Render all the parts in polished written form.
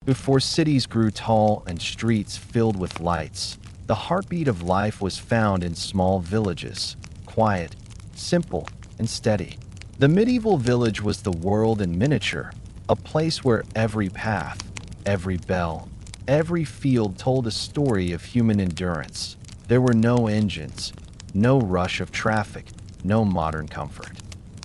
Before cities grew tall and streets filled with lights, the heartbeat of life was found in small villages, quiet, simple, and steady. The medieval village was the world in miniature, a place where every path, every bell, every field told a story of human endurance. There were no engines, no rush of traffic, no modern comfort.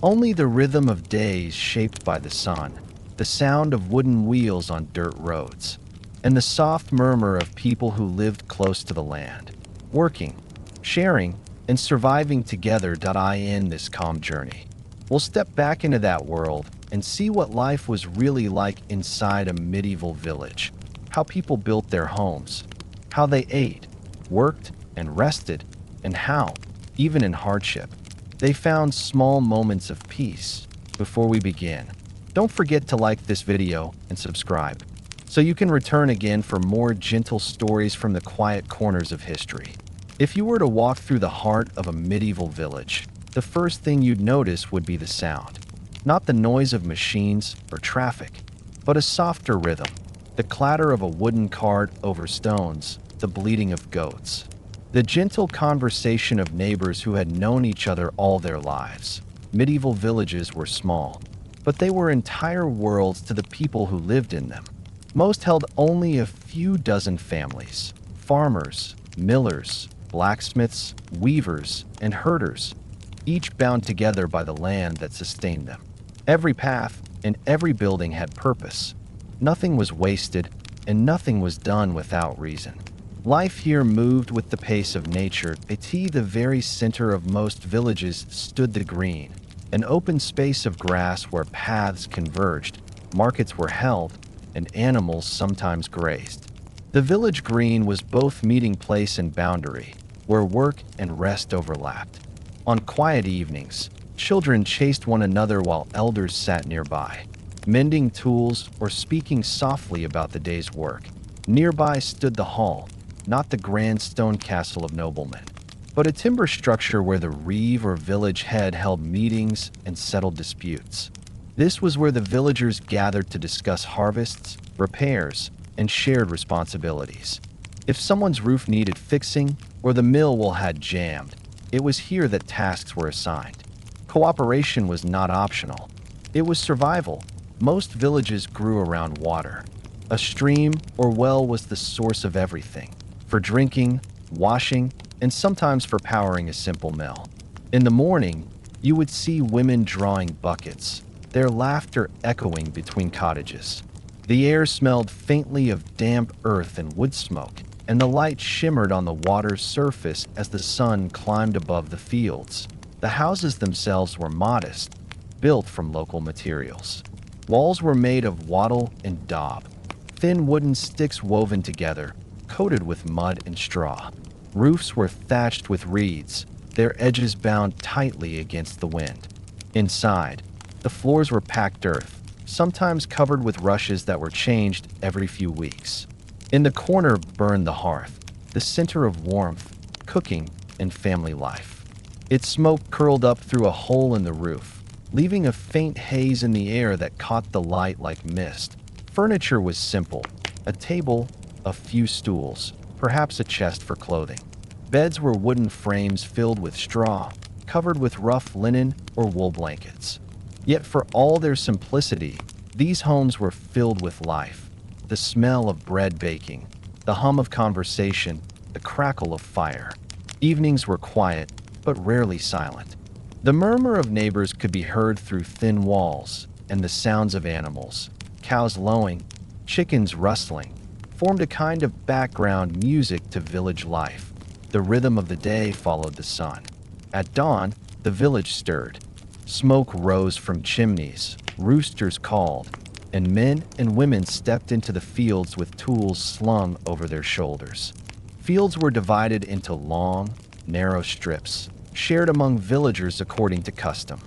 Only the rhythm of days shaped by the sun, the sound of wooden wheels on dirt roads, and the soft murmur of people who lived close to the land, working, sharing, and surviving together. I end this calm journey. We'll step back into that world and see what life was really like inside a medieval village, how people built their homes, how they ate, worked, and rested, and how, even in hardship, they found small moments of peace. Before we begin, don't forget to like this video and subscribe, so you can return again for more gentle stories from the quiet corners of history. If you were to walk through the heart of a medieval village, the first thing you'd notice would be the sound. Not the noise of machines or traffic, but a softer rhythm, the clatter of a wooden cart over stones, the bleating of goats, the gentle conversation of neighbors who had known each other all their lives. Medieval villages were small, but they were entire worlds to the people who lived in them. Most held only a few dozen families: farmers, millers, blacksmiths, weavers, and herders, each bound together by the land that sustained them. Every path and every building had purpose. Nothing was wasted, and nothing was done without reason. Life here moved with the pace of nature. At the very center of most villages stood the green, an open space of grass where paths converged, markets were held, and animals sometimes grazed. The village green was both meeting place and boundary, where work and rest overlapped. On quiet evenings, children chased one another while elders sat nearby, mending tools or speaking softly about the day's work. Nearby stood the hall, not the grand stone castle of noblemen, but a timber structure where the reeve or village head held meetings and settled disputes. This was where the villagers gathered to discuss harvests, repairs, and shared responsibilities. If someone's roof needed fixing or the mill well had jammed, it was here that tasks were assigned. Cooperation was not optional. It was survival. Most villages grew around water. A stream or well was the source of everything, for drinking, washing, and sometimes for powering a simple mill. In the morning, you would see women drawing buckets, their laughter echoing between cottages. The air smelled faintly of damp earth and wood smoke, and the light shimmered on the water's surface as the sun climbed above the fields. The houses themselves were modest, built from local materials. Walls were made of wattle and daub, thin wooden sticks woven together, coated with mud and straw. Roofs were thatched with reeds, their edges bound tightly against the wind. Inside, the floors were packed earth, sometimes covered with rushes that were changed every few weeks. In the corner burned the hearth, the center of warmth, cooking, and family life. Its smoke curled up through a hole in the roof, leaving a faint haze in the air that caught the light like mist. Furniture was simple: a table, a few stools, perhaps a chest for clothing. Beds were wooden frames filled with straw, covered with rough linen or wool blankets. Yet for all their simplicity, these homes were filled with life. The smell of bread baking, the hum of conversation, the crackle of fire. Evenings were quiet, but rarely silent. The murmur of neighbors could be heard through thin walls, and the sounds of animals, cows lowing, chickens rustling, formed a kind of background music to village life. The rhythm of the day followed the sun. At dawn, the village stirred. Smoke rose from chimneys, roosters called, and men and women stepped into the fields with tools slung over their shoulders. Fields were divided into long, narrow strips, shared among villagers according to custom.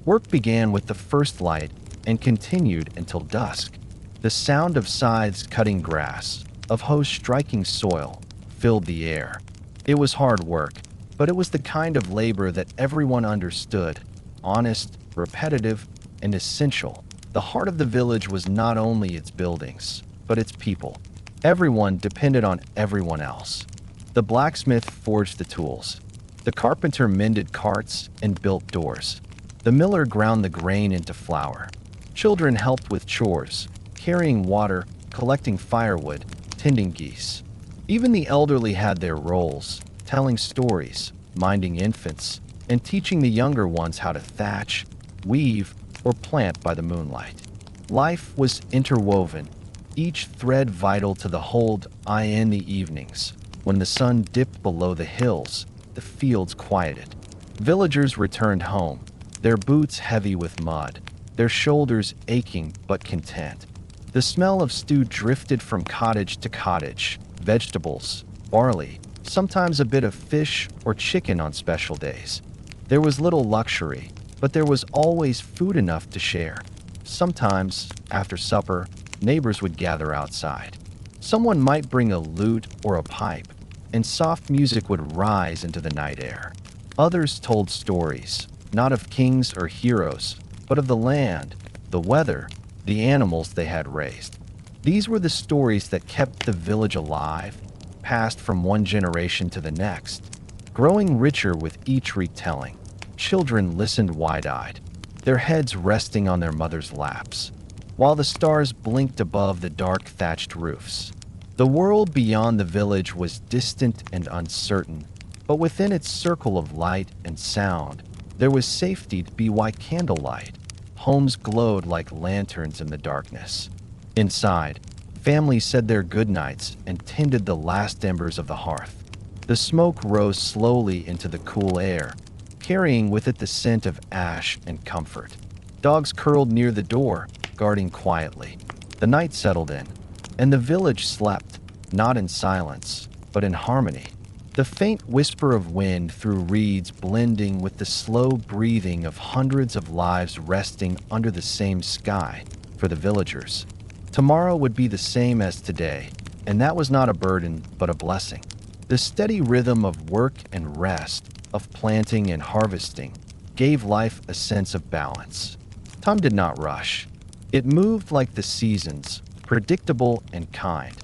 Work began with the first light and continued until dusk. The sound of scythes cutting grass, of hoes striking soil, filled the air. It was hard work, but it was the kind of labor that everyone understood: honest, repetitive, and essential. The heart of the village was not only its buildings, but its people. Everyone depended on everyone else. The blacksmith forged the tools. The carpenter mended carts and built doors. The miller ground the grain into flour. Children helped with chores, carrying water, collecting firewood, tending geese. Even the elderly had their roles, telling stories, minding infants, and teaching the younger ones how to thatch, weave, or plant by the moonlight. Life was interwoven, each thread vital to the whole. In the evenings, when the sun dipped below the hills, the fields quieted. Villagers returned home, their boots heavy with mud, their shoulders aching but content. The smell of stew drifted from cottage to cottage, vegetables, barley, sometimes a bit of fish or chicken on special days. There was little luxury, but there was always food enough to share. Sometimes, after supper, neighbors would gather outside. Someone might bring a lute or a pipe, and soft music would rise into the night air. Others told stories, not of kings or heroes, but of the land, the weather, the animals they had raised. These were the stories that kept the village alive, passed from one generation to the next, growing richer with each retelling. Children listened wide-eyed, their heads resting on their mothers' laps, while the stars blinked above the dark thatched roofs. The world beyond the village was distant and uncertain, but within its circle of light and sound, there was safety to be by candlelight. Homes glowed like lanterns in the darkness. Inside, families said their goodnights and tended the last embers of the hearth. The smoke rose slowly into the cool air, carrying with it the scent of ash and comfort. Dogs curled near the door, guarding quietly. The night settled in, and the village slept, not in silence, but in harmony. The faint whisper of wind through reeds blending with the slow breathing of hundreds of lives resting under the same sky for the villagers. Tomorrow would be the same as today, and that was not a burden, but a blessing. The steady rhythm of work and rest, of planting and harvesting, gave life a sense of balance. Time did not rush. It moved like the seasons, predictable and kind.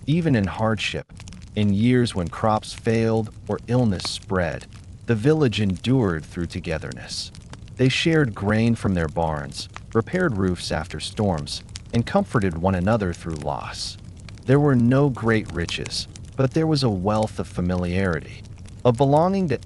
Even in hardship, in years when crops failed or illness spread, the village endured through togetherness. They shared grain from their barns, repaired roofs after storms, and comforted one another through loss. There were no great riches, but there was a wealth of familiarity, of belonging to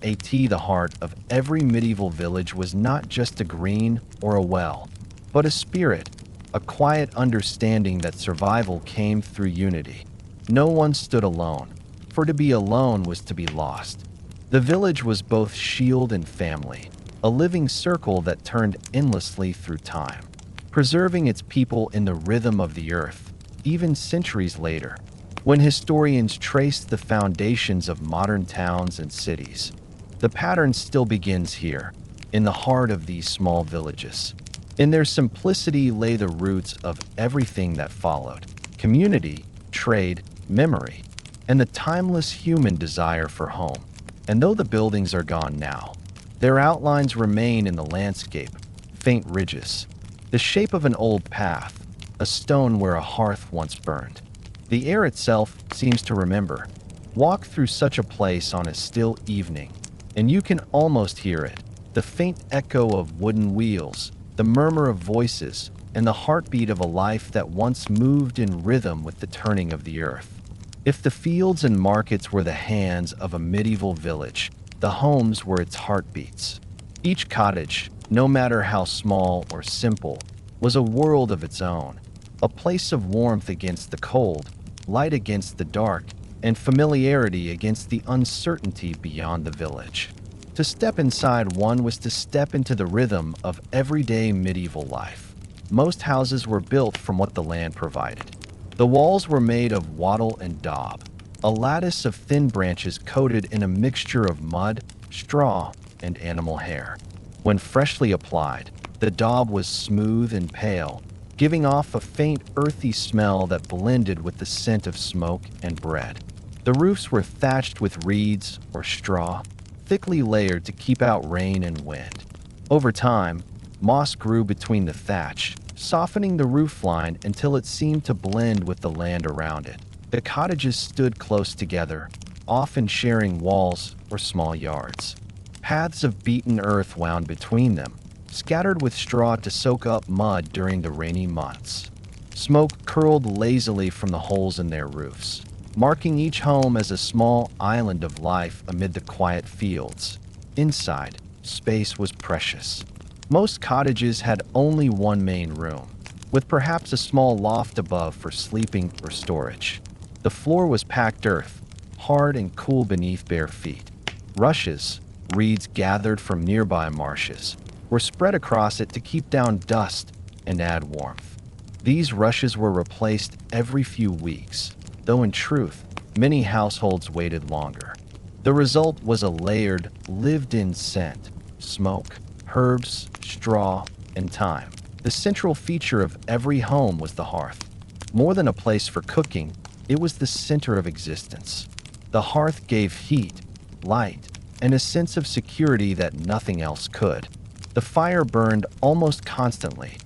the heart of every medieval village was not just a green or a well, but a spirit, a quiet understanding that survival came through unity. No one stood alone, for to be alone was to be lost. The village was both shield and family, a living circle that turned endlessly through time, preserving its people in the rhythm of the earth, even centuries later, when historians traced the foundations of modern towns and cities. The pattern still begins here, in the heart of these small villages. In their simplicity lay the roots of everything that followed: community, trade, memory, and the timeless human desire for home. And though the buildings are gone now, their outlines remain in the landscape, faint ridges, the shape of an old path, a stone where a hearth once burned. The air itself seems to remember. Walk through such a place on a still evening, and you can almost hear it, the faint echo of wooden wheels, the murmur of voices, and the heartbeat of a life that once moved in rhythm with the turning of the earth. If the fields and markets were the hands of a medieval village, the homes were its heartbeats. Each cottage, no matter how small or simple, was a world of its own, a place of warmth against the cold, light against the dark, and familiarity against the uncertainty beyond the village. To step inside one was to step into the rhythm of everyday medieval life. Most houses were built from what the land provided. The walls were made of wattle and daub, a lattice of thin branches coated in a mixture of mud, straw, and animal hair. When freshly applied, the daub was smooth and pale, giving off a faint earthy smell that blended with the scent of smoke and bread. The roofs were thatched with reeds or straw, thickly layered to keep out rain and wind. Over time, moss grew between the thatch, softening the roofline until it seemed to blend with the land around it. The cottages stood close together, often sharing walls or small yards. Paths of beaten earth wound between them, scattered with straw to soak up mud during the rainy months. Smoke curled lazily from the holes in their roofs, marking each home as a small island of life amid the quiet fields. Inside, space was precious. Most cottages had only one main room, with perhaps a small loft above for sleeping or storage. The floor was packed earth, hard and cool beneath bare feet. Rushes, reeds gathered from nearby marshes, were spread across it to keep down dust and add warmth. These rushes were replaced every few weeks, though in truth, many households waited longer. The result was a layered, lived-in scent: smoke, herbs, straw, and thyme. The central feature of every home was the hearth. More than a place for cooking, it was the center of existence. The hearth gave heat, light, and a sense of security that nothing else could. The fire burned almost constantly,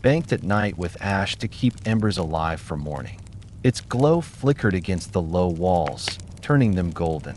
banked at night with ash to keep embers alive for morning. Its glow flickered against the low walls, turning them golden.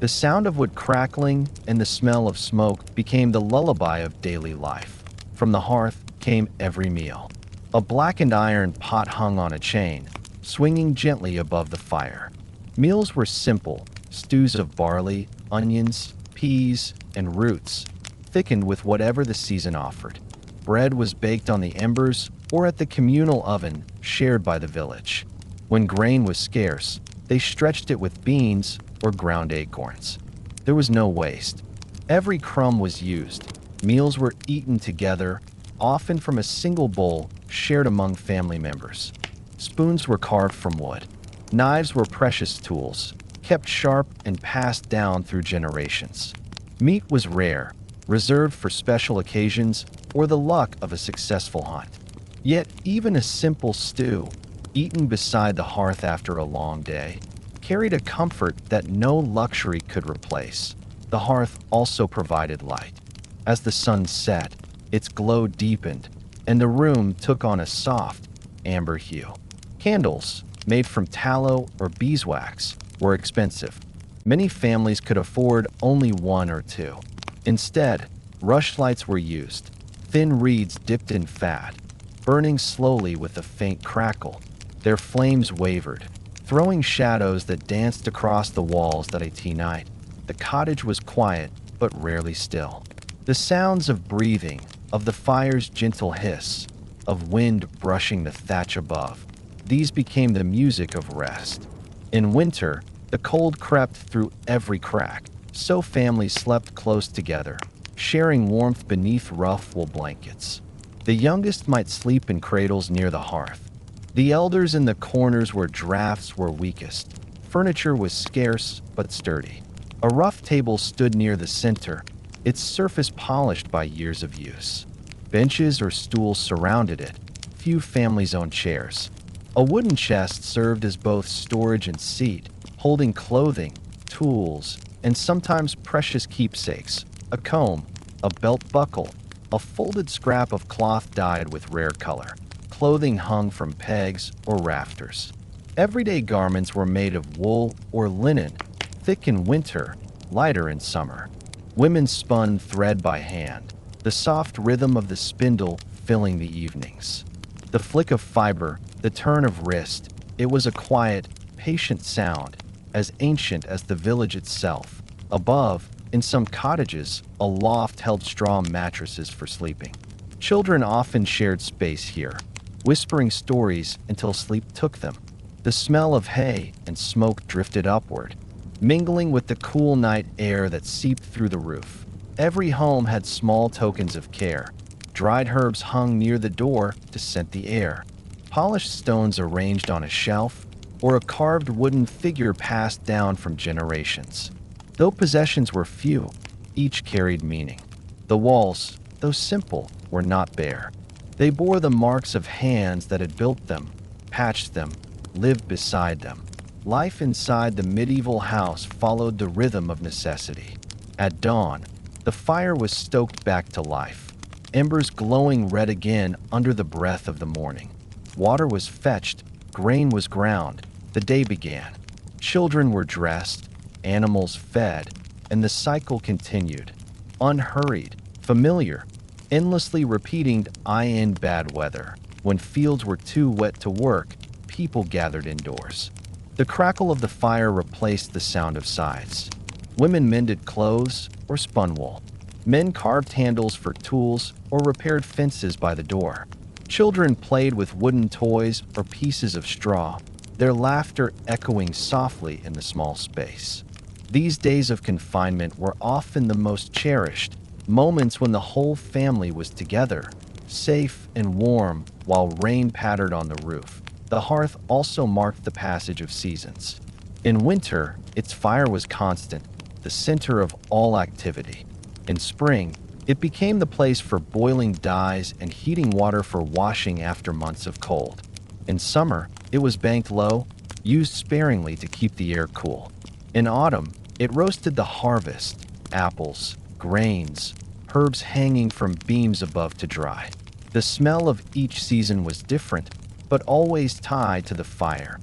The sound of wood crackling and the smell of smoke became the lullaby of daily life. From the hearth came every meal. A blackened iron pot hung on a chain, swinging gently above the fire. Meals were simple: stews of barley, onions, peas, and roots, thickened with whatever the season offered. Bread was baked on the embers or at the communal oven shared by the village. When grain was scarce, they stretched it with beans or ground acorns. There was no waste. Every crumb was used. Meals were eaten together, often from a single bowl shared among family members. Spoons were carved from wood. Knives were precious tools, kept sharp and passed down through generations. Meat was rare, reserved for special occasions or the luck of a successful hunt. Yet even a simple stew, eaten beside the hearth after a long day, carried a comfort that no luxury could replace. The hearth also provided light. As the sun set, its glow deepened, and the room took on a soft, amber hue. Candles, made from tallow or beeswax, were expensive. Many families could afford only one or two. Instead, rushlights were used, thin reeds dipped in fat, burning slowly with a faint crackle. Their flames wavered, throwing shadows that danced across the walls that night. The cottage was quiet, but rarely still. The sounds of breathing, of the fire's gentle hiss, of wind brushing the thatch above, these became the music of rest. In winter, the cold crept through every crack, so families slept close together, sharing warmth beneath rough wool blankets. The youngest might sleep in cradles near the hearth. The elders in the corners where drafts were weakest. Furniture was scarce but sturdy. A rough table stood near the center, its surface polished by years of use. Benches or stools surrounded it, few families owned chairs. A wooden chest served as both storage and seat, holding clothing, tools, and sometimes precious keepsakes: a comb, a belt buckle, a folded scrap of cloth dyed with rare color. Clothing hung from pegs or rafters. Everyday garments were made of wool or linen, thick in winter, lighter in summer. Women spun thread by hand, the soft rhythm of the spindle filling the evenings. The flick of fiber, the turn of wrist, it was a quiet, patient sound, as ancient as the village itself. Above, in some cottages, a loft held straw mattresses for sleeping. Children often shared space here, whispering stories until sleep took them. The smell of hay and smoke drifted upward, mingling with the cool night air that seeped through the roof. Every home had small tokens of care. Dried herbs hung near the door to scent the air. Polished stones arranged on a shelf, or a carved wooden figure passed down from generations. Though possessions were few, each carried meaning. The walls, though simple, were not bare. They bore the marks of hands that had built them, patched them, lived beside them. Life inside the medieval house followed the rhythm of necessity. At dawn, the fire was stoked back to life. embers glowing red again under the breath of the morning. Water was fetched, grain was ground, the day began. Children were dressed, animals fed, and the cycle continued. Unhurried, familiar, endlessly repeating in bad weather. When fields were too wet to work, people gathered indoors. The crackle of the fire replaced the sound of sighs. Women mended clothes or spun wool. Men carved handles for tools or repaired fences by the door. Children played with wooden toys or pieces of straw, their laughter echoing softly in the small space. These days of confinement were often the most cherished, moments when the whole family was together, safe and warm while rain pattered on the roof. The hearth also marked the passage of seasons. In winter, its fire was constant, the center of all activity. In spring, it became the place for boiling dyes and heating water for washing after months of cold. In summer, it was banked low, used sparingly to keep the air cool. In autumn, it roasted the harvest, apples, grains, herbs hanging from beams above to dry. The smell of each season was different, but always tied to the fire.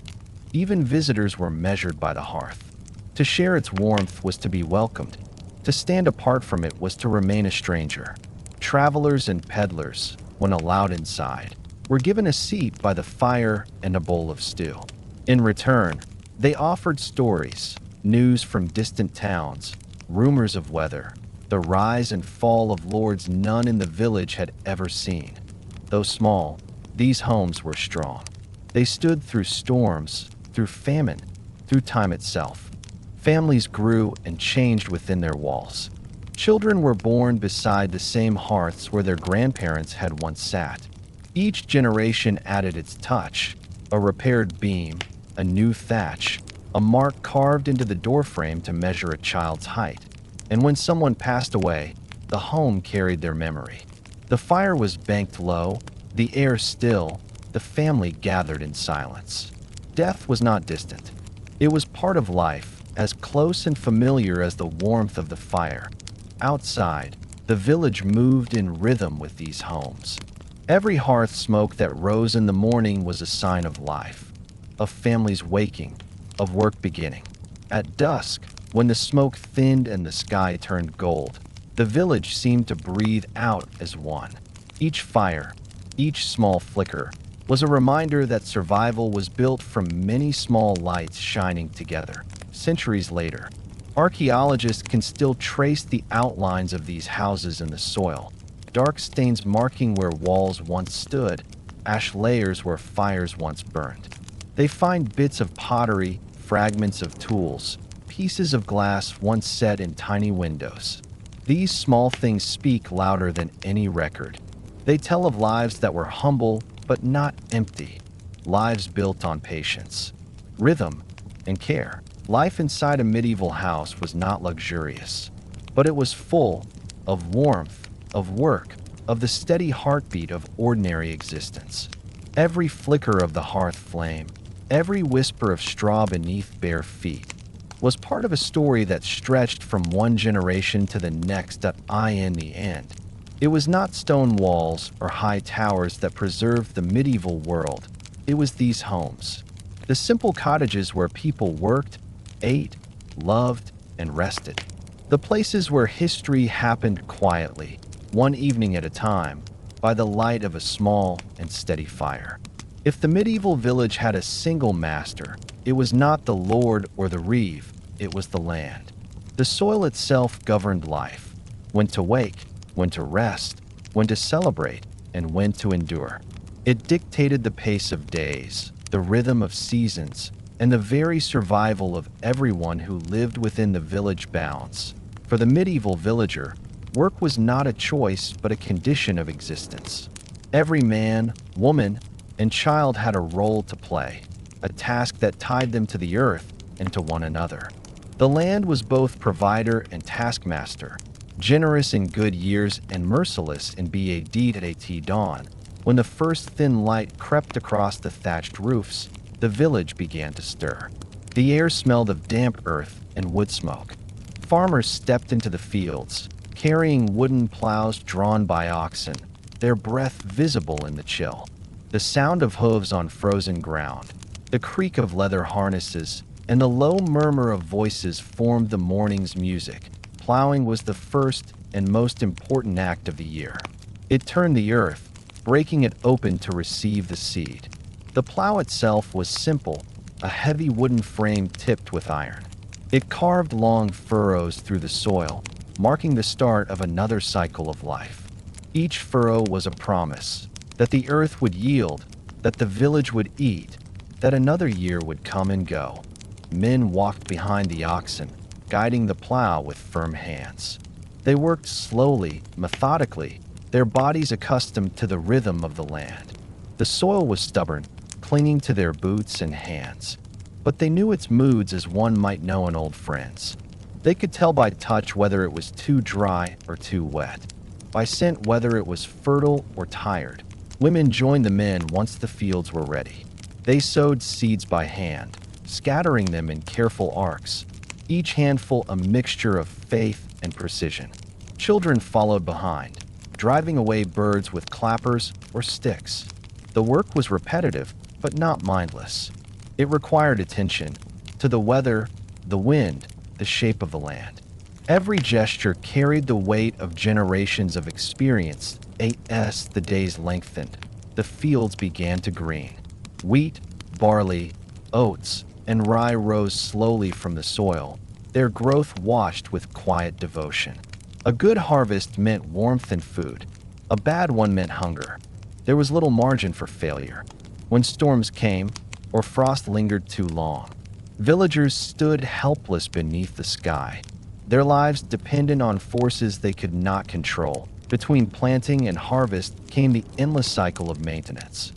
Even visitors were measured by the hearth. To share its warmth was to be welcomed. To stand apart from it was to remain a stranger. Travelers and peddlers, when allowed inside, were given a seat by the fire and a bowl of stew. In return, they offered stories, news from distant towns, rumors of weather, the rise and fall of lords none in the village had ever seen. Though small, these homes were strong. They stood through storms, through famine, through time itself. Families grew and changed within their walls. Children were born beside the same hearths where their grandparents had once sat. Each generation added its touch, a repaired beam, a new thatch, a mark carved into the doorframe to measure a child's height. And when someone passed away, the home carried their memory. The fire was banked low, the air still, the family gathered in silence. Death was not distant. It was part of life, as close and familiar as the warmth of the fire. Outside, the village moved in rhythm with these homes. Every hearth smoke that rose in the morning was a sign of life, of families waking, of work beginning. At dusk, when the smoke thinned and the sky turned gold, the village seemed to breathe out as one. Each fire, each small flicker, was a reminder that survival was built from many small lights shining together. Centuries later, archaeologists can still trace the outlines of these houses in the soil, dark stains marking where walls once stood, ash layers where fires once burned. They find bits of pottery, fragments of tools, pieces of glass once set in tiny windows. These small things speak louder than any record. They tell of lives that were humble but not empty, lives built on patience, rhythm, and care. Life inside a medieval house was not luxurious, but it was full of warmth, of work, of the steady heartbeat of ordinary existence. Every flicker of the hearth flame, every whisper of straw beneath bare feet, was part of a story that stretched from one generation to the next in the end. It was not stone walls or high towers that preserved the medieval world. It was these homes, the simple cottages where people worked, ate, loved, and rested. The places where history happened quietly, one evening at a time, by the light of a small and steady fire. If the medieval village had a single master, it was not the lord or the reeve, it was the land. The soil itself governed life, when to wake, when to rest, when to celebrate, and when to endure. It dictated the pace of days, the rhythm of seasons, and the very survival of everyone who lived within the village bounds. For the medieval villager, work was not a choice but a condition of existence. Every man, woman, and child had a role to play, a task that tied them to the earth and to one another. The land was both provider and taskmaster, generous in good years and merciless in bad dawn. When the first thin light crept across the thatched roofs, the village began to stir. The air smelled of damp earth and wood smoke. Farmers stepped into the fields, carrying wooden plows drawn by oxen, their breath visible in the chill. The sound of hooves on frozen ground, the creak of leather harnesses, and the low murmur of voices formed the morning's music. Plowing was the first and most important act of the year. It turned the earth, breaking it open to receive the seed. The plow itself was simple, a heavy wooden frame tipped with iron. It carved long furrows through the soil, marking the start of another cycle of life. Each furrow was a promise that the earth would yield, that the village would eat, that another year would come and go. Men walked behind the oxen, guiding the plow with firm hands. They worked slowly, methodically, their bodies accustomed to the rhythm of the land. The soil was stubborn, clinging to their boots and hands, but they knew its moods as one might know an old friend's. They could tell by touch whether it was too dry or too wet, by scent whether it was fertile or tired. Women joined the men once the fields were ready. They sowed seeds by hand, scattering them in careful arcs, each handful a mixture of faith and precision. Children followed behind, driving away birds with clappers or sticks. The work was repetitive, but not mindless. It required attention to the weather, the wind, the shape of the land. Every gesture carried the weight of generations of experience. As the days lengthened, the fields began to green. Wheat, barley, oats, and rye rose slowly from the soil, their growth washed with quiet devotion. A good harvest meant warmth and food. A bad one meant hunger. There was little margin for failure. When storms came, or frost lingered too long, villagers stood helpless beneath the sky, their lives dependent on forces they could not control. Between planting and harvest came the endless cycle of maintenance.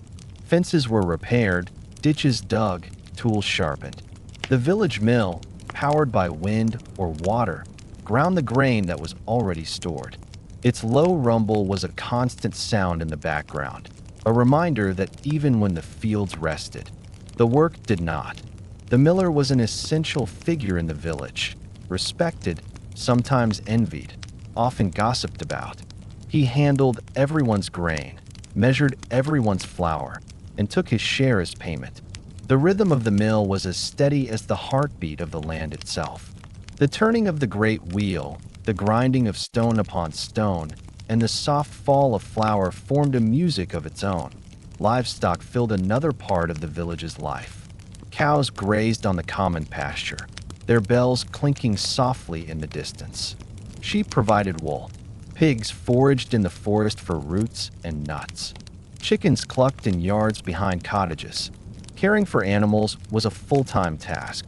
Fences were repaired, ditches dug, tools sharpened. The village mill, powered by wind or water, ground the grain that was already stored. Its low rumble was a constant sound in the background, a reminder that even when the fields rested, the work did not. The miller was an essential figure in the village, respected, sometimes envied, often gossiped about. He handled everyone's grain, measured everyone's flour, and took his share as payment. The rhythm of the mill was as steady as the heartbeat of the land itself. The turning of the great wheel, the grinding of stone upon stone, and the soft fall of flour formed a music of its own. Livestock filled another part of the village's life. Cows grazed on the common pasture, their bells clinking softly in the distance. Sheep provided wool. Pigs foraged in the forest for roots and nuts. Chickens clucked in yards behind cottages. Caring for animals was a full-time task.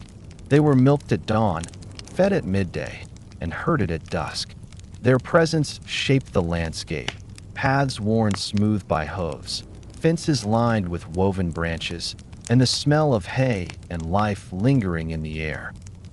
They were milked at dawn, fed at midday, and herded at dusk. Their presence shaped the landscape, paths worn smooth by hooves, fences lined with woven branches, and the smell of hay and life lingering in the air.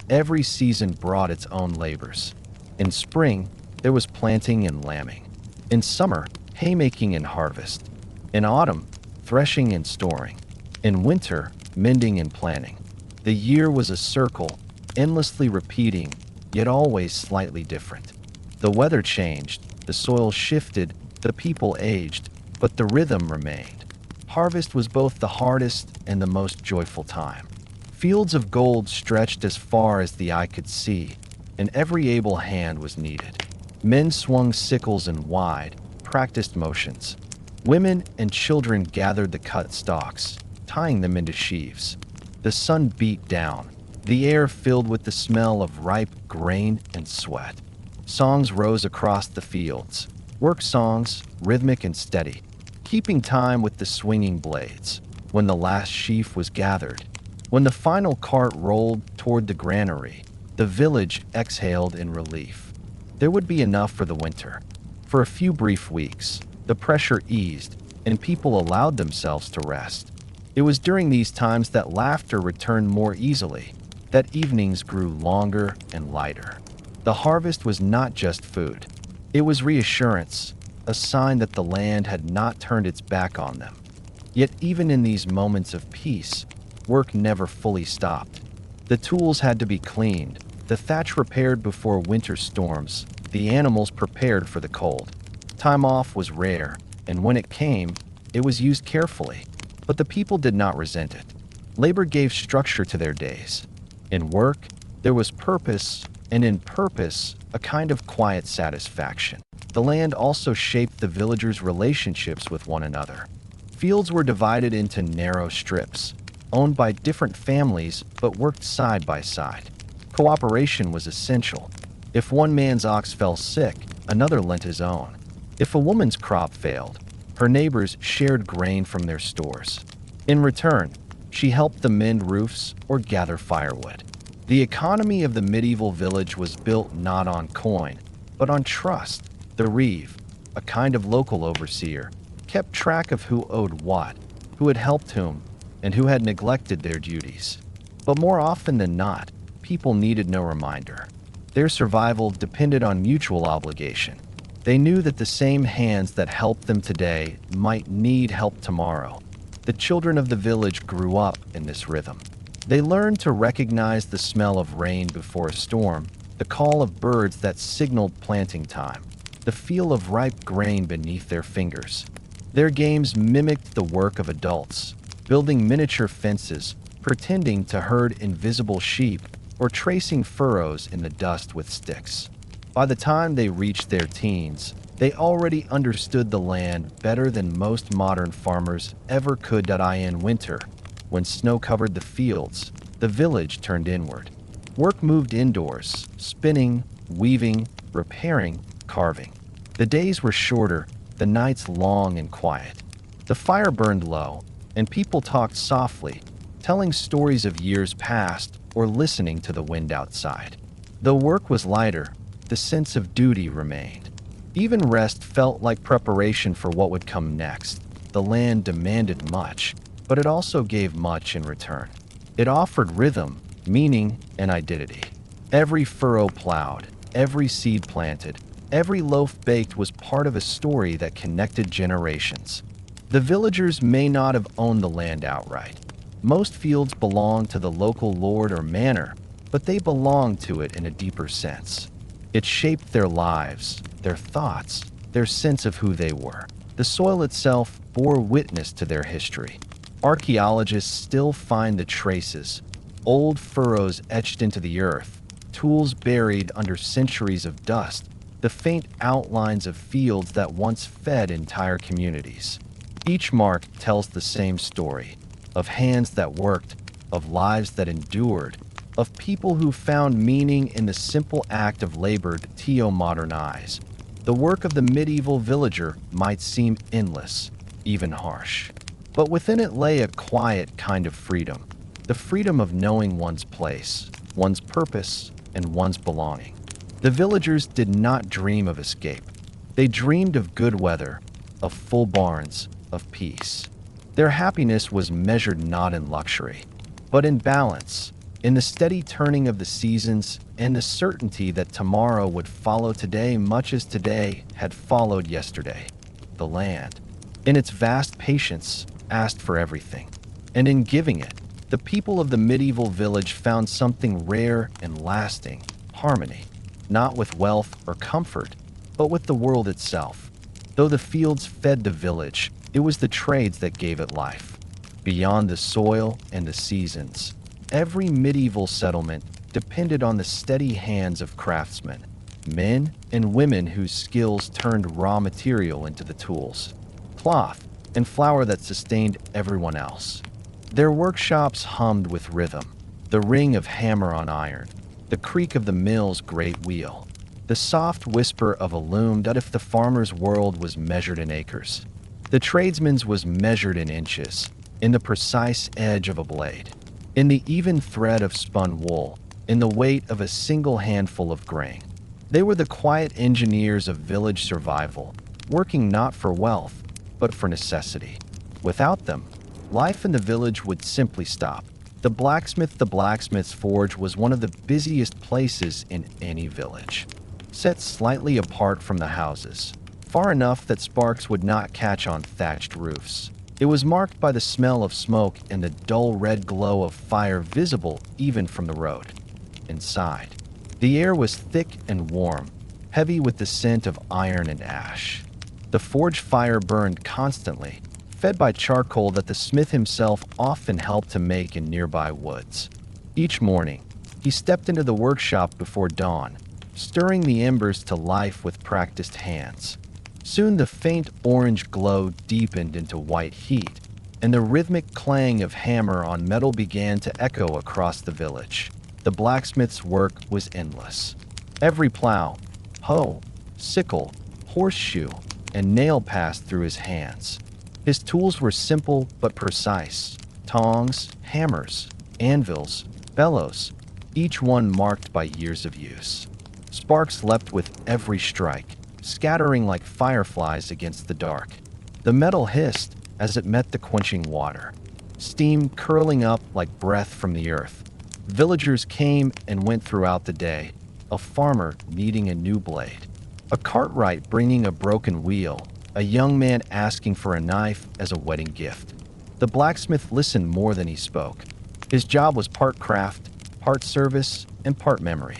Every season brought its own labors. In spring, there was planting and lambing. In summer, haymaking and harvest. In autumn, threshing and storing. In winter, mending and planting. The year was a circle, endlessly repeating, yet always slightly different. The weather changed, the soil shifted, the people aged, but the rhythm remained. Harvest was both the hardest and the most joyful time. Fields of gold stretched as far as the eye could see, and every able hand was needed. Men swung sickles in wide, practiced motions. Women and children gathered the cut stalks, tying them into sheaves. The sun beat down, the air filled with the smell of ripe grain and sweat. Songs rose across the fields, work songs, rhythmic and steady, keeping time with the swinging blades. When the last sheaf was gathered, when the final cart rolled toward the granary, the village exhaled in relief. There would be enough for the winter. For a few brief weeks, the pressure eased, and people allowed themselves to rest. It was during these times that laughter returned more easily, that evenings grew longer and lighter. The harvest was not just food. It was reassurance, a sign that the land had not turned its back on them. Yet even in these moments of peace, work never fully stopped. The tools had to be cleaned, the thatch repaired before winter storms, the animals prepared for the cold. Time off was rare, and when it came, it was used carefully. But the people did not resent it. Labor gave structure to their days. In work, there was purpose, and in purpose, a kind of quiet satisfaction. The land also shaped the villagers' relationships with one another. Fields were divided into narrow strips, owned by different families but worked side by side. Cooperation was essential. If one man's ox fell sick, another lent his own. If a woman's crop failed, her neighbors shared grain from their stores. In return, she helped them mend roofs or gather firewood. The economy of the medieval village was built not on coin, but on trust. The reeve, a kind of local overseer, kept track of who owed what, who had helped whom, and who had neglected their duties. But more often than not, people needed no reminder. Their survival depended on mutual obligation. They knew that the same hands that helped them today might need help tomorrow. The children of the village grew up in this rhythm. They learned to recognize the smell of rain before a storm, the call of birds that signaled planting time, the feel of ripe grain beneath their fingers. Their games mimicked the work of adults, building miniature fences, pretending to herd invisible sheep, or tracing furrows in the dust with sticks. By the time they reached their teens, they already understood the land better than most modern farmers ever could. In winter, when snow covered the fields, the village turned inward. Work moved indoors, spinning, weaving, repairing, carving. The days were shorter, the nights long and quiet. The fire burned low, and people talked softly, telling stories of years past or listening to the wind outside. Though work was lighter, the sense of duty remained. Even rest felt like preparation for what would come next. The land demanded much, but it also gave much in return. It offered rhythm, meaning, and identity. Every furrow plowed, every seed planted, every loaf baked was part of a story that connected generations. The villagers may not have owned the land outright. Most fields belonged to the local lord or manor, but they belonged to it in a deeper sense. It shaped their lives, their thoughts, their sense of who they were. The soil itself bore witness to their history. Archaeologists still find the traces, old furrows etched into the earth, tools buried under centuries of dust, the faint outlines of fields that once fed entire communities. Each mark tells the same story, of hands that worked, of lives that endured, of people who found meaning in the simple act of labor. To modern eyes, the work of the medieval villager might seem endless, even harsh. But within it lay a quiet kind of freedom, the freedom of knowing one's place, one's purpose, and one's belonging. The villagers did not dream of escape. They dreamed of good weather, of full barns, of peace. Their happiness was measured not in luxury, but in balance, in the steady turning of the seasons and the certainty that tomorrow would follow today much as today had followed yesterday. The land, in its vast patience, asked for everything. And in giving it, the people of the medieval village found something rare and lasting, harmony, not with wealth or comfort, but with the world itself. Though the fields fed the village, it was the trades that gave it life. Beyond the soil and the seasons, every medieval settlement depended on the steady hands of craftsmen, men and women whose skills turned raw material into the tools, cloth, and flour that sustained everyone else. Their workshops hummed with rhythm, the ring of hammer on iron, the creak of the mill's great wheel, the soft whisper of a loom that if the farmer's world was measured in acres, the tradesman's was measured in inches, in the precise edge of a blade, in the even thread of spun wool, in the weight of a single handful of grain. They were the quiet engineers of village survival, working not for wealth, but for necessity. Without them, life in the village would simply stop. The blacksmith's forge was one of the busiest places in any village. Set slightly apart from the houses, far enough that sparks would not catch on thatched roofs. It was marked by the smell of smoke and the dull red glow of fire visible even from the road. Inside, The air was thick and warm, heavy with the scent of iron and ash. The forge fire burned constantly, fed by charcoal that the smith himself often helped to make in nearby woods. Each morning, he stepped into the workshop before dawn, stirring the embers to life with practiced hands. Soon the faint orange glow deepened into white heat, and the rhythmic clang of hammer on metal began to echo across the village. The blacksmith's work was endless. Every plow, hoe, sickle, horseshoe, and nail passed through his hands. His tools were simple but precise: tongs, hammers, anvils, bellows, each one marked by years of use. Sparks leapt with every strike, scattering like fireflies against the dark. The metal hissed as it met the quenching water, steam curling up like breath from the earth. Villagers came and went throughout the day, a farmer needing a new blade, a cartwright bringing a broken wheel, a young man asking for a knife as a wedding gift. The blacksmith listened more than he spoke. His job was part craft, part service, and part memory.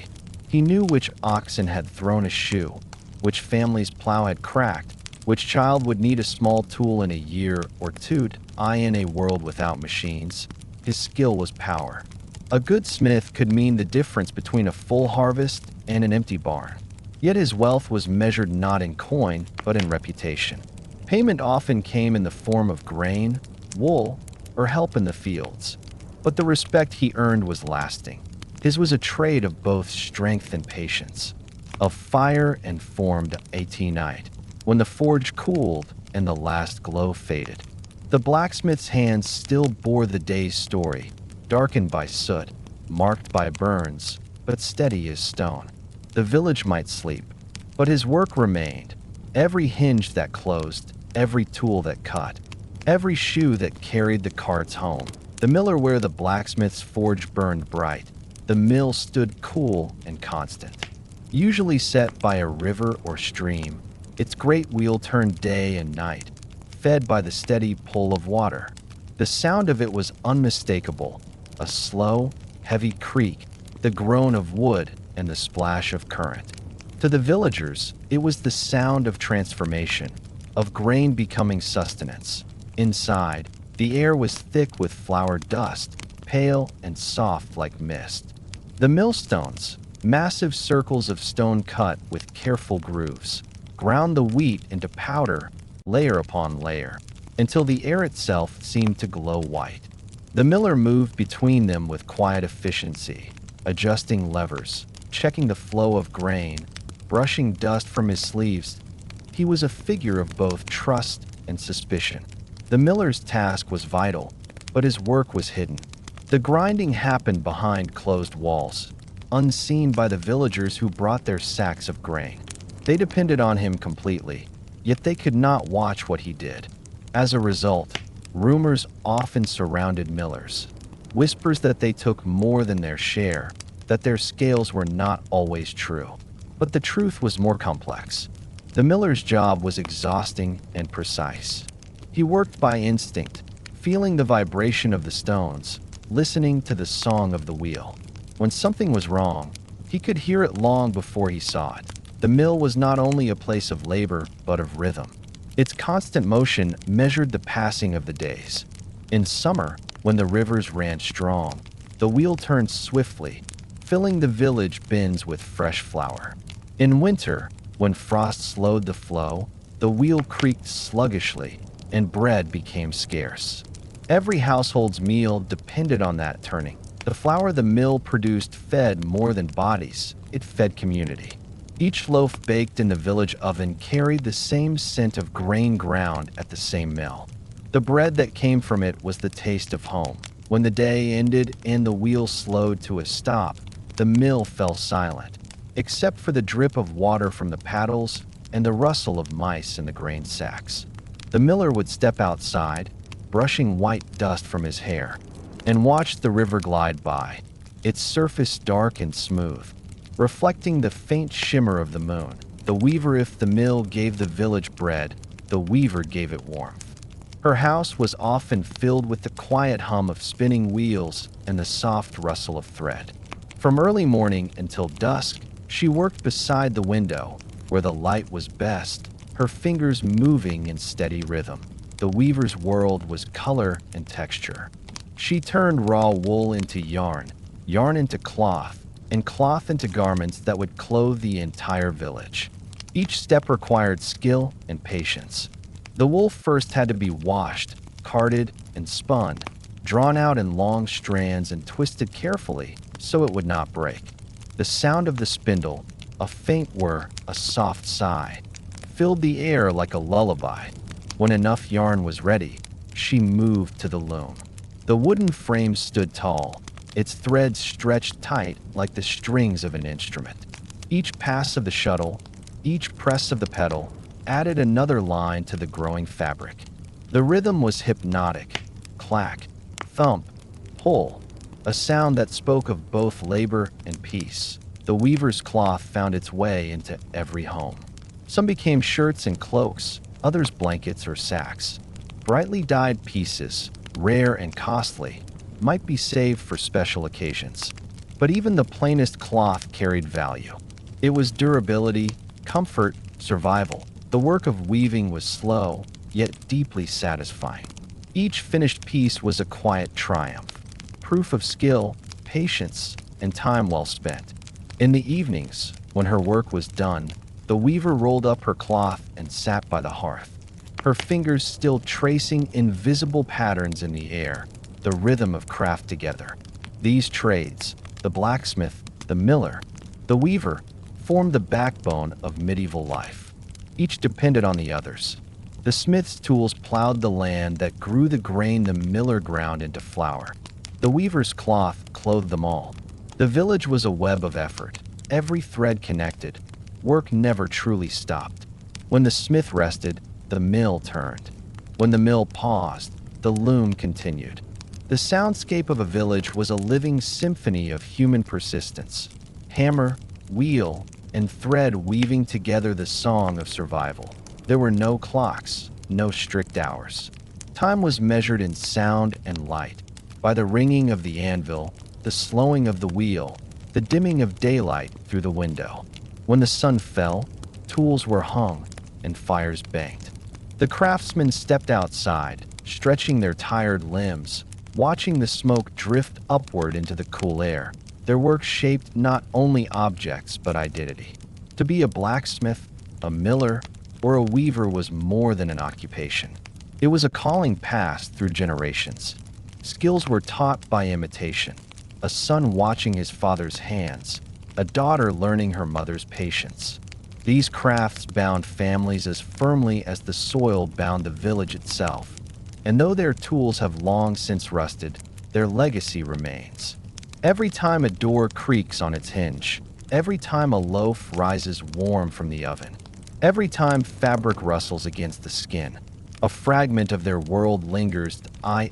He knew which oxen had thrown a shoe, which family's plow had cracked, which child would need a small tool in a year or two. In a world without machines, his skill was power. A good smith could mean the difference between a full harvest and an empty barn. Yet his wealth was measured not in coin, but in reputation. Payment often came in the form of grain, wool, or help in the fields. But the respect he earned was lasting. His was a trade of both strength and patience, of fire and formed night, when the forge cooled and the last glow faded. The blacksmith's hands still bore the day's story, darkened by soot, marked by burns, but steady as stone. The village might sleep, but his work remained. Every hinge that closed, every tool that cut, every shoe that carried the carts home. The miller where the blacksmith's forge burned bright. The mill stood cool and constant. Usually set by a river or stream, its great wheel turned day and night, fed by the steady pull of water. The sound of it was unmistakable, a slow, heavy creak, the groan of wood, and the splash of current. To the villagers, it was the sound of transformation, of grain becoming sustenance. Inside, the air was thick with flour dust, pale and soft like mist. The millstones, massive circles of stone cut with careful grooves, ground the wheat into powder, layer upon layer, until the air itself seemed to glow white. The miller moved between them with quiet efficiency, adjusting levers, checking the flow of grain, brushing dust from his sleeves. He was a figure of both trust and suspicion. The miller's task was vital, but his work was hidden. The grinding happened behind closed walls, unseen by the villagers who brought their sacks of grain. They depended on him completely, yet they could not watch what he did. As a result, rumors often surrounded millers, whispers that they took more than their share, that their scales were not always true. But the truth was more complex. The miller's job was exhausting and precise. He worked by instinct, feeling the vibration of the stones, listening to the song of the wheel. When something was wrong, he could hear it long before he saw it. The mill was not only a place of labor, but of rhythm. Its constant motion measured the passing of the days. In summer, when the rivers ran strong, the wheel turned swiftly, filling the village bins with fresh flour. In winter, when frost slowed the flow, the wheel creaked sluggishly, and bread became scarce. Every household's meal depended on that turning. The flour the mill produced fed more than bodies, it fed community. Each loaf baked in the village oven carried the same scent of grain ground at the same mill. The bread that came from it was the taste of home. When the day ended and the wheel slowed to a stop, the mill fell silent, except for the drip of water from the paddles and the rustle of mice in the grain sacks. The miller would step outside, brushing white dust from his hair, and watch the river glide by, its surface dark and smooth, reflecting the faint shimmer of the moon. The weaver, if the mill gave the village bread, the weaver gave it warmth. Her house was often filled with the quiet hum of spinning wheels and the soft rustle of thread. From early morning until dusk, she worked beside the window, where the light was best, her fingers moving in steady rhythm. The weaver's world was color and texture. She turned raw wool into yarn, yarn into cloth, and cloth into garments that would clothe the entire village. Each step required skill and patience. The wool first had to be washed, carded, and spun, drawn out in long strands and twisted carefully so it would not break. The sound of the spindle, a faint whir, a soft sigh, filled the air like a lullaby. When enough yarn was ready, she moved to the loom. The wooden frame stood tall, its threads stretched tight like the strings of an instrument. Each pass of the shuttle, each press of the pedal, added another line to the growing fabric. The rhythm was hypnotic. Clack, thump, pull, a sound that spoke of both labor and peace. The weaver's cloth found its way into every home. Some became shirts and cloaks, others blankets or sacks. Brightly dyed pieces, rare and costly, might be saved for special occasions. But even the plainest cloth carried value. It was durability, comfort, survival. The work of weaving was slow, yet deeply satisfying. Each finished piece was a quiet triumph, proof of skill, patience, and time well spent. In the evenings, when her work was done, the weaver rolled up her cloth and sat by the hearth, her fingers still tracing invisible patterns in the air, the rhythm of craft together. These trades, the blacksmith, the miller, the weaver, formed the backbone of medieval life. Each depended on the others. The smith's tools plowed the land that grew the grain the miller ground into flour. The weaver's cloth clothed them all. The village was a web of effort, every thread connected. Work never truly stopped. When the smith rested, the mill turned. When the mill paused, the loom continued. The soundscape of a village was a living symphony of human persistence. Hammer, wheel, and thread weaving together the song of survival. There were no clocks, no strict hours. Time was measured in sound and light, by the ringing of the anvil, the slowing of the wheel, the dimming of daylight through the window. When the sun fell, tools were hung and fires banked. The craftsmen stepped outside, stretching their tired limbs, watching the smoke drift upward into the cool air. Their work shaped not only objects but identity. To be a blacksmith, a miller, or a weaver was more than an occupation. It was a calling passed through generations. Skills were taught by imitation, a son watching his father's hands, a daughter learning her mother's patience. These crafts bound families as firmly as the soil bound the village itself. And though their tools have long since rusted, their legacy remains. Every time a door creaks on its hinge, every time a loaf rises warm from the oven, every time fabric rustles against the skin, a fragment of their world lingers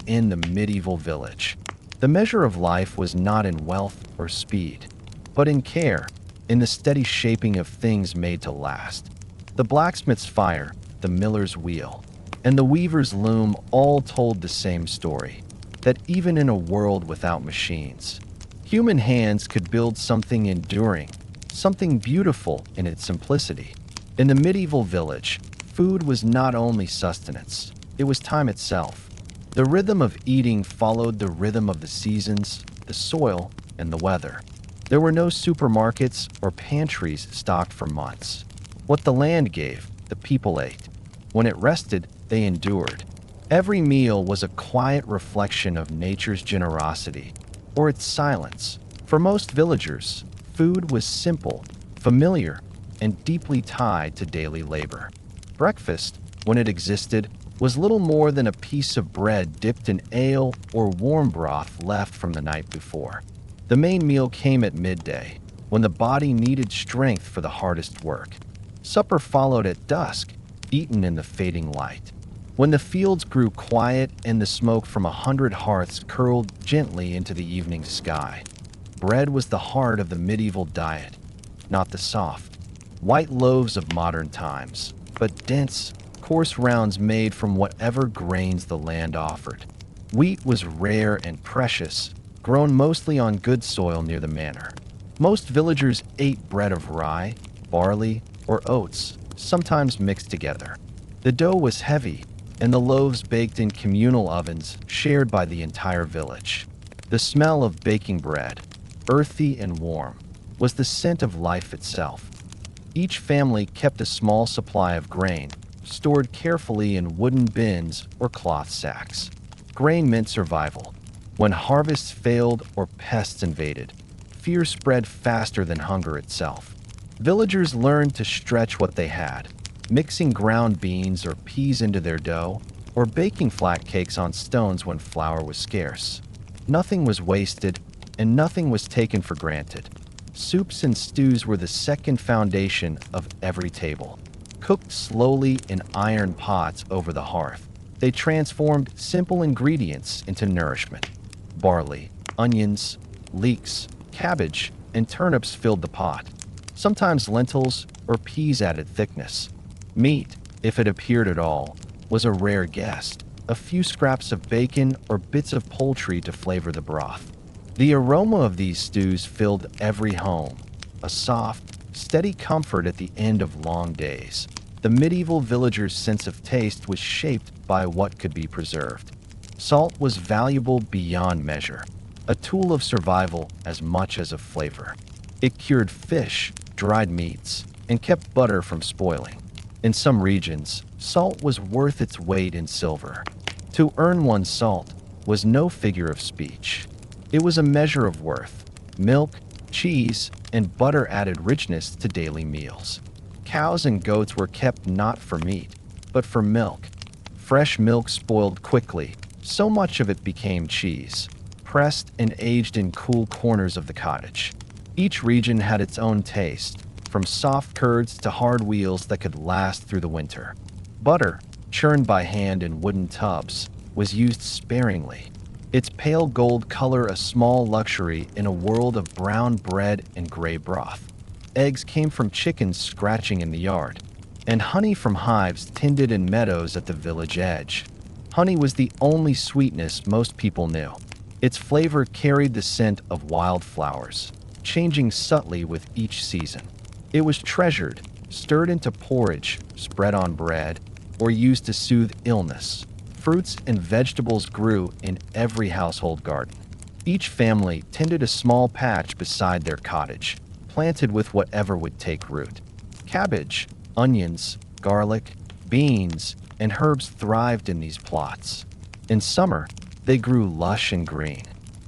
in the medieval village. The measure of life was not in wealth or speed, but in care, in the steady shaping of things made to last. The blacksmith's fire, the miller's wheel, and the weaver's loom all told the same story, that even in a world without machines, human hands could build something enduring, something beautiful in its simplicity. In the medieval village, food was not only sustenance, it was time itself. The rhythm of eating followed the rhythm of the seasons, the soil, and the weather. There were no supermarkets or pantries stocked for months. What the land gave, the people ate. When it rested, they endured. Every meal was a quiet reflection of nature's generosity, or its silence. For most villagers, food was simple, familiar, and deeply tied to daily labor. Breakfast, when it existed, was little more than a piece of bread dipped in ale or warm broth left from the night before. The main meal came at midday, when the body needed strength for the hardest work. Supper followed at dusk, eaten in the fading light. When the fields grew quiet and the smoke from 100 hearths curled gently into the evening sky, bread was the heart of the medieval diet, not the soft, white loaves of modern times, but dense, coarse rounds made from whatever grains the land offered. Wheat was rare and precious, grown mostly on good soil near the manor. Most villagers ate bread of rye, barley, or oats, sometimes mixed together. The dough was heavy, and the loaves baked in communal ovens shared by the entire village. The smell of baking bread, earthy and warm, was the scent of life itself. Each family kept a small supply of grain, stored carefully in wooden bins or cloth sacks. Grain meant survival. When harvests failed or pests invaded, fear spread faster than hunger itself. Villagers learned to stretch what they had, mixing ground beans or peas into their dough, or baking flat cakes on stones when flour was scarce. Nothing was wasted, and nothing was taken for granted. Soups and stews were the second foundation of every table. Cooked slowly in iron pots over the hearth, they transformed simple ingredients into nourishment. Barley, onions, leeks, cabbage, and turnips filled the pot. Sometimes lentils or peas added thickness. Meat, if it appeared at all, was a rare guest. A few scraps of bacon or bits of poultry to flavor the broth. The aroma of these stews filled every home, a soft, steady comfort at the end of long days. The medieval villager's sense of taste was shaped by what could be preserved. Salt was valuable beyond measure, a tool of survival as much as of flavor. It cured fish, dried meats, and kept butter from spoiling. In some regions, salt was worth its weight in silver. To earn one's salt was no figure of speech. It was a measure of worth. Milk, cheese, and butter added richness to daily meals. Cows and goats were kept not for meat, but for milk. Fresh milk spoiled quickly, so much of it became cheese, pressed and aged in cool corners of the cottage. Each region had its own taste, from soft curds to hard wheels that could last through the winter. Butter, churned by hand in wooden tubs, was used sparingly. Its pale gold color a small luxury in a world of brown bread and gray broth. Eggs came from chickens scratching in the yard, and honey from hives tended in meadows at the village edge. Honey was the only sweetness most people knew. Its flavor carried the scent of wildflowers, changing subtly with each season. It was treasured, stirred into porridge, spread on bread, or used to soothe illness. Fruits and vegetables grew in every household garden. Each family tended a small patch beside their cottage, planted with whatever would take root. Cabbage, onions, garlic, beans, and herbs thrived in these plots. In summer, they grew lush and green.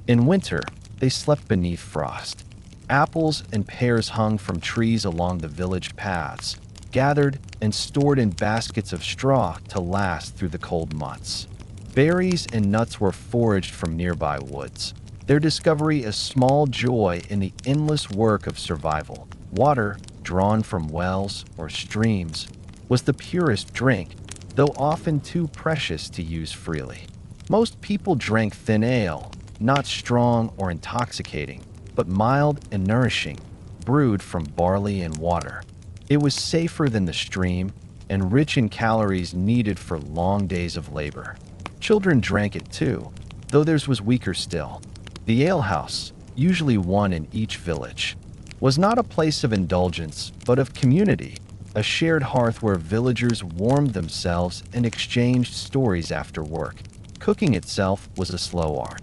In winter, they slept beneath frost. Apples and pears hung from trees along the village paths, gathered and stored in baskets of straw to last through the cold months. Berries and nuts were foraged from nearby woods, their discovery a small joy in the endless work of survival. Water, drawn from wells or streams, was the purest drink, though often too precious to use freely. Most people drank thin ale, not strong or intoxicating, but mild and nourishing, brewed from barley and water. It was safer than the stream and rich in calories needed for long days of labor. Children drank it too, though theirs was weaker still. The alehouse, usually one in each village, was not a place of indulgence, but of community, a shared hearth where villagers warmed themselves and exchanged stories after work. Cooking itself was a slow art.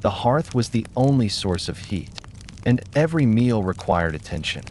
The hearth was the only source of heat, and every meal required attention.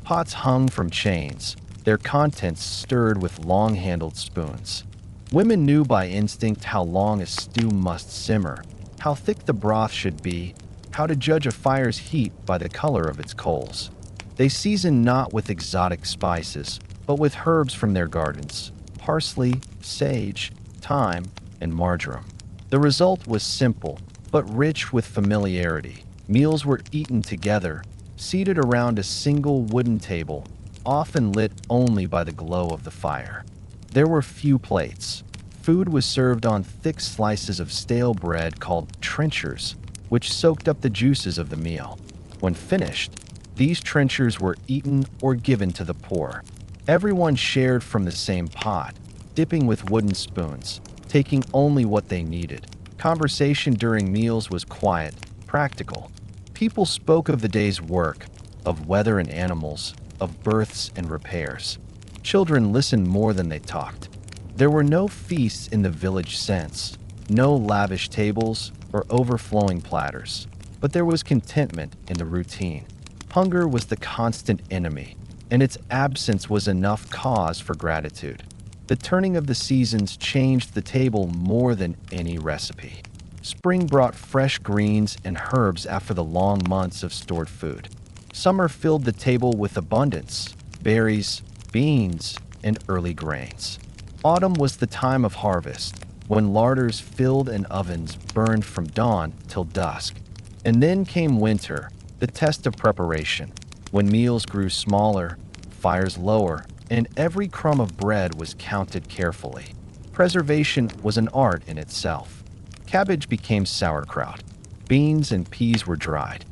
Pots hung from chains, their contents stirred with long-handled spoons. Women knew by instinct how long a stew must simmer, how thick the broth should be, how to judge a fire's heat by the color of its coals. They seasoned not with exotic spices, but with herbs from their gardens: parsley, sage, thyme, and marjoram. The result was simple, but rich with familiarity. Meals were eaten together, seated around a single wooden table, often lit only by the glow of the fire. There were few plates. Food was served on thick slices of stale bread called trenchers, which soaked up the juices of the meal. When finished, these trenchers were eaten or given to the poor. Everyone shared from the same pot, dipping with wooden spoons, taking only what they needed. Conversation during meals was quiet, practical. People spoke of the day's work, of weather and animals, of births and repairs. Children listened more than they talked. There were no feasts in the village sense, no lavish tables or overflowing platters, but there was contentment in the routine. Hunger was the constant enemy, and its absence was enough cause for gratitude. The turning of the seasons changed the table more than any recipe. Spring brought fresh greens and herbs after the long months of stored food. Summer filled the table with abundance, berries, beans, and early grains. Autumn was the time of harvest, when larders filled and ovens burned from dawn till dusk. And then came winter, the test of preparation, when meals grew smaller, fires lower, and every crumb of bread was counted carefully. Preservation was an art in itself. Cabbage became sauerkraut. Beans and peas were dried.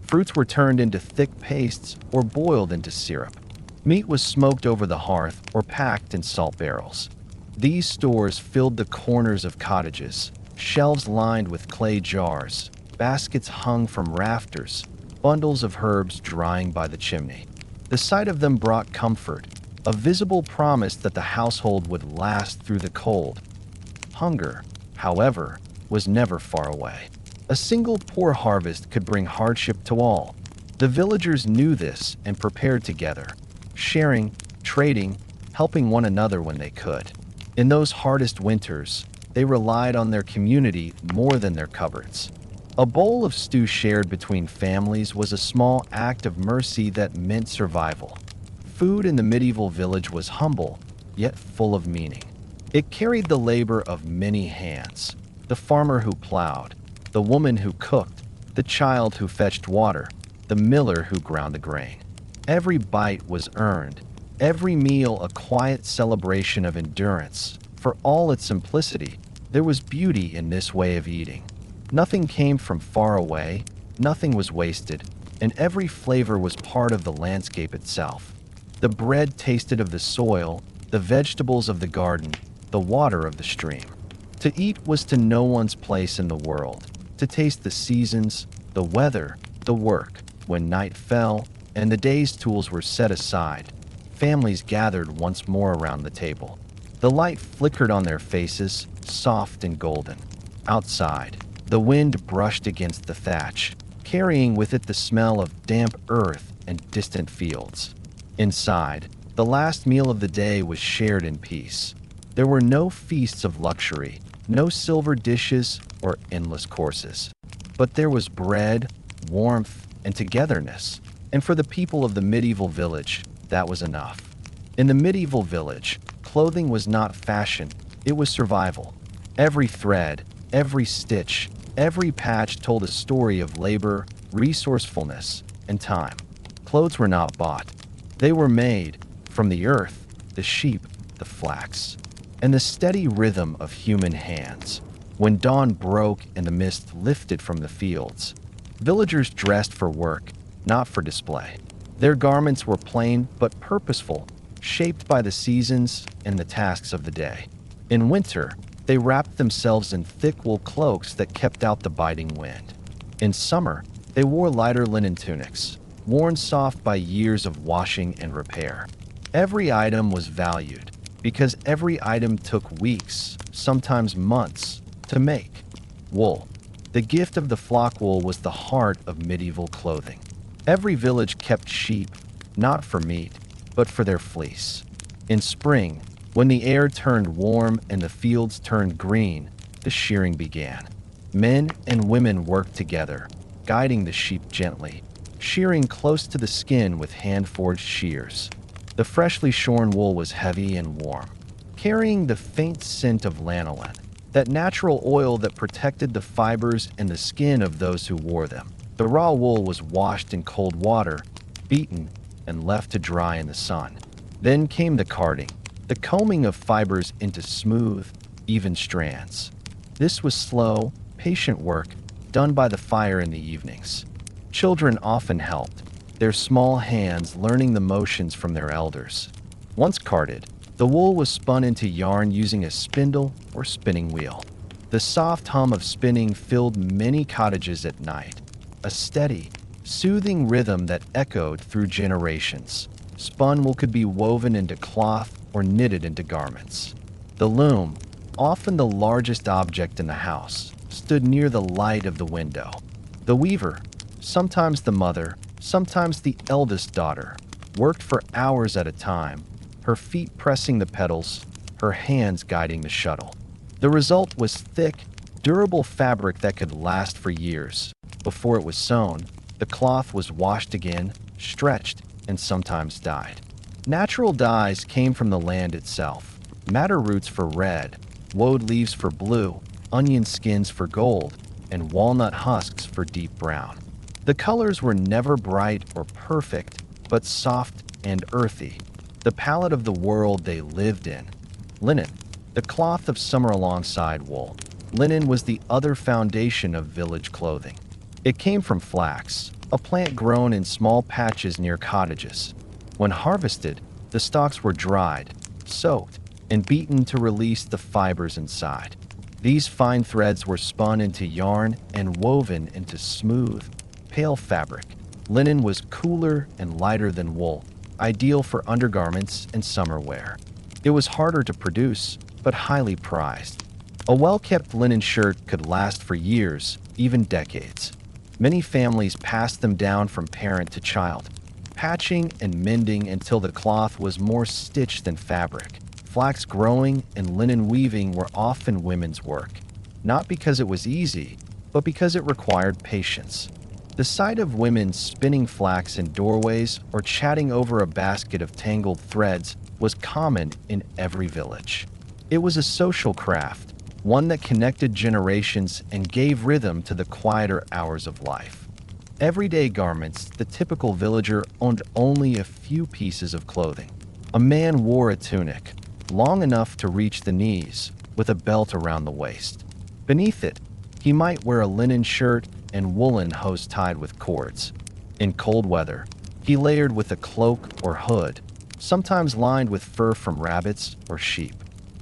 Fruits were turned into thick pastes or boiled into syrup. Meat was smoked over the hearth or packed in salt barrels. These stores filled the corners of cottages, shelves lined with clay jars, baskets hung from rafters, bundles of herbs drying by the chimney. The sight of them brought comfort, a visible promise that the household would last through the cold. Hunger, however, was never far away. A single poor harvest could bring hardship to all. The villagers knew this and prepared together, sharing, trading, helping one another when they could. In those hardest winters, they relied on their community more than their cupboards. A bowl of stew shared between families was a small act of mercy that meant survival. Food in the medieval village was humble, yet full of meaning. It carried the labor of many hands: the farmer who plowed, the woman who cooked, the child who fetched water, the miller who ground the grain. Every bite was earned, every meal a quiet celebration of endurance. For all its simplicity, there was beauty in this way of eating. Nothing came from far away, nothing was wasted, and every flavor was part of the landscape itself. The bread tasted of the soil, the vegetables of the garden, the water of the stream. To eat was to know one's place in the world, to taste the seasons, the weather, the work. When night fell and the day's tools were set aside, families gathered once more around the table. The light flickered on their faces, soft and golden. Outside, the wind brushed against the thatch, carrying with it the smell of damp earth and distant fields. Inside, the last meal of the day was shared in peace. There were no feasts of luxury, no silver dishes or endless courses. But there was bread, warmth, and togetherness. And for the people of the medieval village, that was enough. In the medieval village, clothing was not fashion, it was survival. Every thread, every stitch, every patch told a story of labor, resourcefulness, and time. Clothes were not bought. They were made from the earth, the sheep, the flax, and the steady rhythm of human hands. When dawn broke and the mist lifted from the fields, villagers dressed for work, not for display. Their garments were plain but purposeful, shaped by the seasons and the tasks of the day. In winter, they wrapped themselves in thick wool cloaks that kept out the biting wind. In summer, they wore lighter linen tunics, worn soft by years of washing and repair. Every item was valued, because every item took weeks, sometimes months, to make. Wool. The gift of the flock wool was the heart of medieval clothing. Every village kept sheep, not for meat, but for their fleece. In spring, when the air turned warm and the fields turned green, the shearing began. Men and women worked together, guiding the sheep gently, shearing close to the skin with hand-forged shears. The freshly shorn wool was heavy and warm, carrying the faint scent of lanolin, that natural oil that protected the fibers and the skin of those who wore them. The raw wool was washed in cold water, beaten, and left to dry in the sun. Then came the carding, the combing of fibers into smooth, even strands. This was slow, patient work done by the fire in the evenings. Children often helped, their small hands learning the motions from their elders. Once carded, the wool was spun into yarn using a spindle or spinning wheel. The soft hum of spinning filled many cottages at night. a steady, soothing rhythm that echoed through generations. Spun wool could be woven into cloth or knitted into garments. The loom, often the largest object in the house, stood near the light of the window. The weaver, sometimes the mother, sometimes the eldest daughter, worked for hours at a time, her feet pressing the pedals, her hands guiding the shuttle. The result was thick, durable fabric that could last for years. Before it was sewn, the cloth was washed again, stretched, and sometimes dyed. Natural dyes came from the land itself. Madder roots for red, woad leaves for blue, onion skins for gold, and walnut husks for deep brown. The colors were never bright or perfect, but soft and earthy, the palette of the world they lived in. Linen, the cloth of summer alongside wool. Linen was the other foundation of village clothing. It came from flax, a plant grown in small patches near cottages. When harvested, the stalks were dried, soaked, and beaten to release the fibers inside. These fine threads were spun into yarn and woven into smooth, pale fabric. Linen was cooler and lighter than wool, ideal for undergarments and summer wear. It was harder to produce, but highly prized. A well-kept linen shirt could last for years, even decades. Many families passed them down from parent to child, patching and mending until the cloth was more stitched than fabric. Flax growing and linen weaving were often women's work, not because it was easy, but because it required patience. The sight of women spinning flax in doorways or chatting over a basket of tangled threads was common in every village. It was a social craft, one that connected generations and gave rhythm to the quieter hours of life. Everyday garments, the typical villager owned only a few pieces of clothing. A man wore a tunic, long enough to reach the knees, with a belt around the waist. Beneath it, he might wear a linen shirt and woolen hose tied with cords. In cold weather, he layered with a cloak or hood, sometimes lined with fur from rabbits or sheep.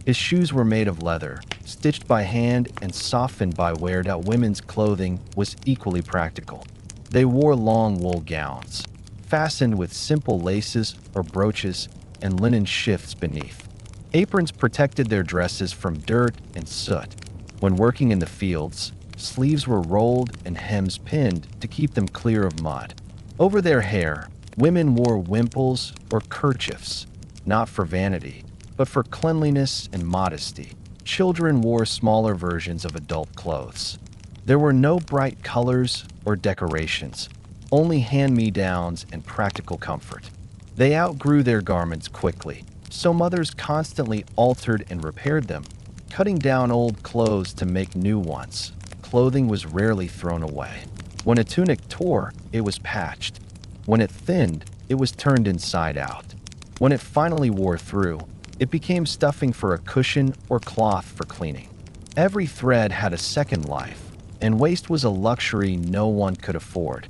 His shoes were made of leather, stitched by hand and softened by wear. Women's clothing was equally practical. They wore long wool gowns, fastened with simple laces or brooches and linen shifts beneath. Aprons protected their dresses from dirt and soot. When working in the fields, sleeves were rolled and hems pinned to keep them clear of mud. Over their hair, women wore wimples or kerchiefs, not for vanity, but for cleanliness and modesty. Children wore smaller versions of adult clothes. There were no bright colors or decorations, only hand-me-downs and practical comfort. They outgrew their garments quickly, so mothers constantly altered and repaired them, cutting down old clothes to make new ones. Clothing was rarely thrown away. When a tunic tore, it was patched. When it thinned, it was turned inside out. When it finally wore through, it became stuffing for a cushion or cloth for cleaning. Every thread had a second life, and waste was a luxury no one could afford.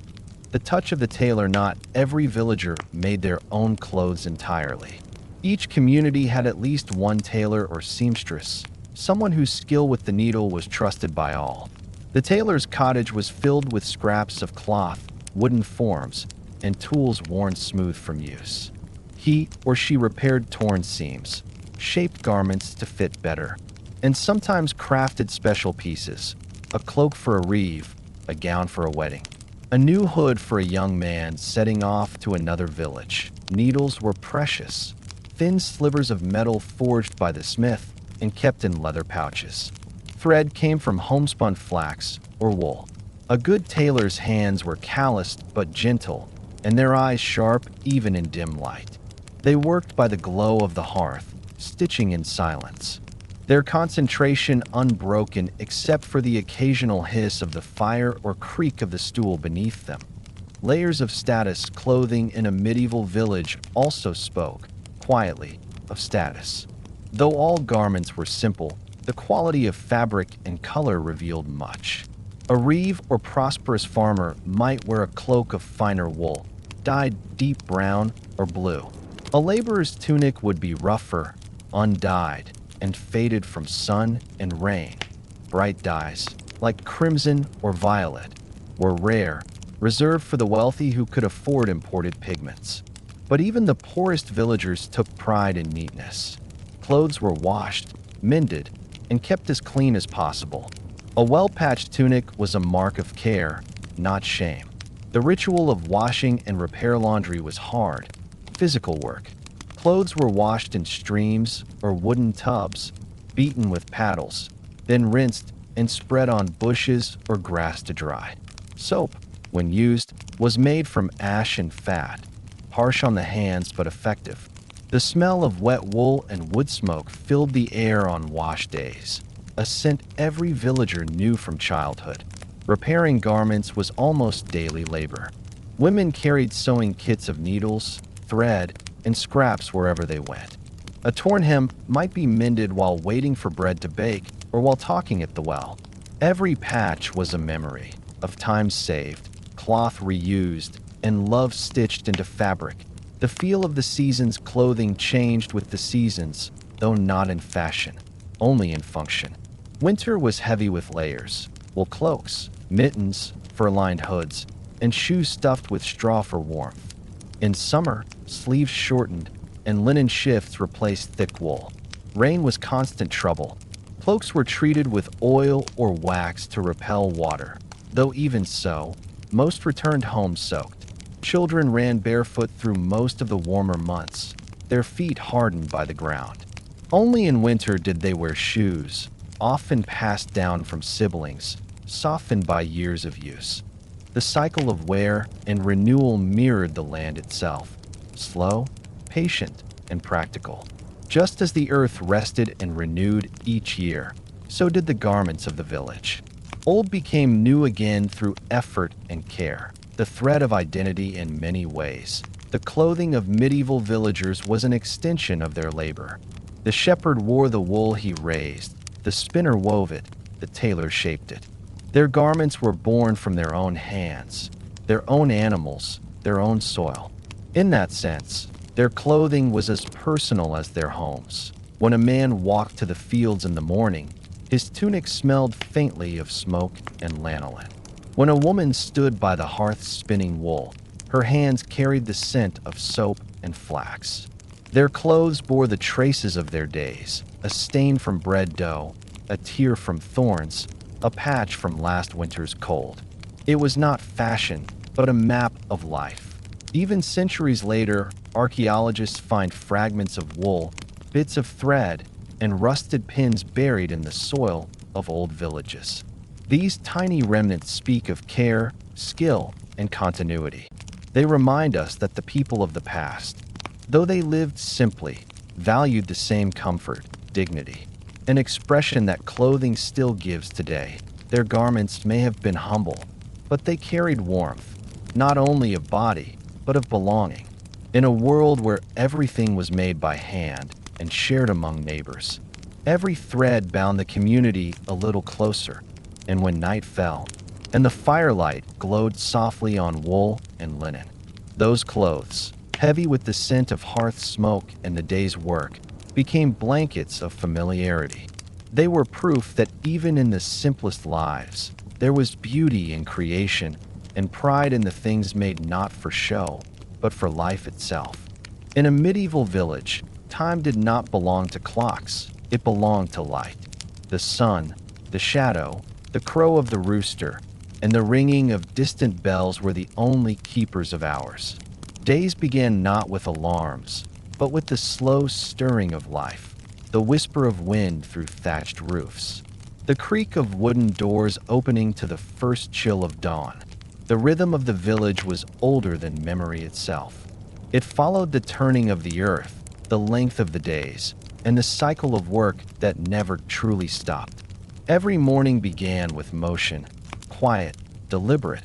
The touch of the tailor. Not every villager made their own clothes entirely. Each community had at least one tailor or seamstress, someone whose skill with the needle was trusted by all. The tailor's cottage was filled with scraps of cloth, wooden forms, and tools worn smooth from use. He or she repaired torn seams, shaped garments to fit better, and sometimes crafted special pieces: a cloak for a reeve, a gown for a wedding, a new hood for a young man setting off to another village. Needles were precious, thin slivers of metal forged by the smith and kept in leather pouches. Thread came from homespun flax or wool. A good tailor's hands were calloused but gentle, and their eyes sharp even in dim light. They worked by the glow of the hearth, stitching in silence, their concentration unbroken except for the occasional hiss of the fire or creak of the stool beneath them. Layers of status. Clothing in a medieval village also spoke, quietly, of status. Though all garments were simple, the quality of fabric and color revealed much. A reeve or prosperous farmer might wear a cloak of finer wool, dyed deep brown or blue. A laborer's tunic would be rougher, undyed, and faded from sun and rain. Bright dyes, like crimson or violet, were rare reserved for the wealthy who could afford imported pigments. But even the poorest villagers took pride in neatness. Clothes were washed, mended, and kept as clean as possible. A well-patched tunic was a mark of care, not shame. The ritual of washing and repair laundry was hard, physical work. Clothes were washed in streams or wooden tubs, beaten with paddles, then rinsed and spread on bushes or grass to dry. Soap, when used, was made from ash and fat, harsh on the hands but effective. The smell of wet wool and wood smoke filled the air on wash days, a scent every villager knew from childhood. Repairing garments was almost daily labor. Women carried sewing kits of needles, thread, and scraps wherever they went. A torn hem might be mended while waiting for bread to bake or while talking at the well. Every patch was a memory of time saved, cloth reused, and love stitched into fabric. The feel of the season's clothing changed with the seasons, though not in fashion, only in function. Winter was heavy with layers, wool cloaks, mittens, fur-lined hoods, and shoes stuffed with straw for warmth. In summer, sleeves shortened, and linen shifts replaced thick wool. Rain was constant trouble. Cloaks were treated with oil or wax to repel water, though even so, most returned home soaked. Children ran barefoot through most of the warmer months, their feet hardened by the ground. Only in winter did they wear shoes, often passed down from siblings, softened by years of use. The cycle of wear and renewal mirrored the land itself, slow, patient, and practical. Just as the earth rested and renewed each year, so did the garments of the village. Old became new again through effort and care, the thread of identity in many ways. The clothing of medieval villagers was an extension of their labor. The shepherd wore the wool he raised, the spinner wove it, the tailor shaped it. Their garments were born from their own hands, their own animals, their own soil. In that sense, their clothing was as personal as their homes. When a man walked to the fields in the morning, his tunic smelled faintly of smoke and lanolin. When a woman stood by the hearth spinning wool, her hands carried the scent of soap and flax. Their clothes bore the traces of their days, a stain from bread dough, a tear from thorns, a patch from last winter's cold. It was not fashion, but a map of life. Even centuries later, archaeologists find fragments of wool, bits of thread, and rusted pins buried in the soil of old villages. These tiny remnants speak of care, skill, and continuity. They remind us that the people of the past, though they lived simply, valued the same comfort, dignity, an expression that clothing still gives today. Their garments may have been humble, but they carried warmth, not only of body, but of belonging. In a world where everything was made by hand and shared among neighbors, every thread bound the community a little closer. And when night fell, and the firelight glowed softly on wool and linen, those clothes, heavy with the scent of hearth smoke and the day's work, became blankets of familiarity. They were proof that even in the simplest lives, there was beauty in creation and pride in the things made not for show, but for life itself. In a medieval village, time did not belong to clocks, it belonged to light. The sun, the shadow, the crow of the rooster, and the ringing of distant bells were the only keepers of hours. Days began not with alarms, but with the slow stirring of life, the whisper of wind through thatched roofs, the creak of wooden doors opening to the first chill of dawn. The rhythm of the village was older than memory itself. It followed the turning of the earth, the length of the days, and the cycle of work that never truly stopped. Every morning began with motion, quiet, deliberate,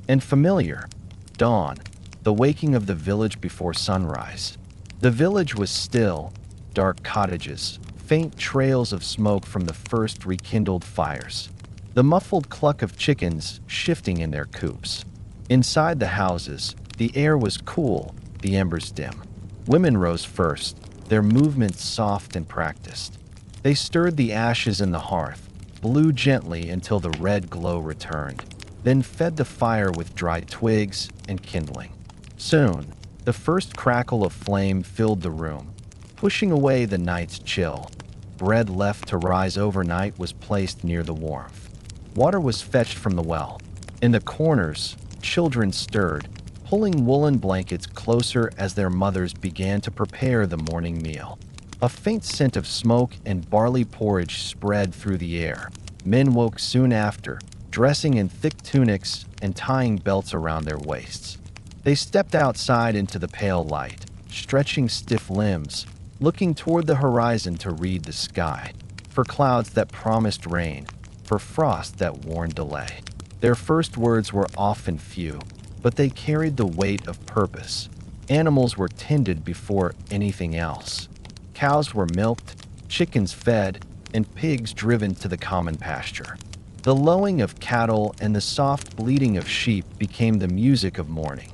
and familiar. Dawn, the waking of the village before sunrise. The village was still, dark cottages, faint trails of smoke from the first rekindled fires, the muffled cluck of chickens shifting in their coops. Inside the houses, the air was cool, the embers dim. Women rose first, their movements soft and practiced. They stirred the ashes in the hearth, blew gently until the red glow returned. then fed the fire with dry twigs and kindling. Soon, the first crackle of flame filled the room, pushing away the night's chill. Bread left to rise overnight was placed near the warmth. Water was fetched from the well. In the corners, children stirred, pulling woolen blankets closer as their mothers began to prepare the morning meal. A faint scent of smoke and barley porridge spread through the air. Men woke soon after, dressing in thick tunics and tying belts around their waists. They stepped outside into the pale light, stretching stiff limbs, looking toward the horizon to read the sky, for clouds that promised rain, for frost that warned delay. Their first words were often few, but they carried the weight of purpose. Animals were tended before anything else. Cows were milked, chickens fed, and pigs driven to the common pasture. The lowing of cattle and the soft bleating of sheep became the music of morning.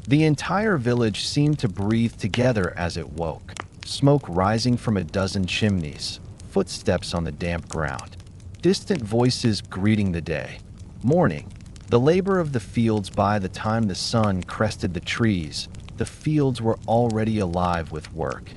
The entire village seemed to breathe together as it woke, smoke rising from a dozen chimneys, footsteps on the damp ground, distant voices greeting the day. Morning, the labor of the fields. By the time the sun crested the trees, the fields were already alive with work.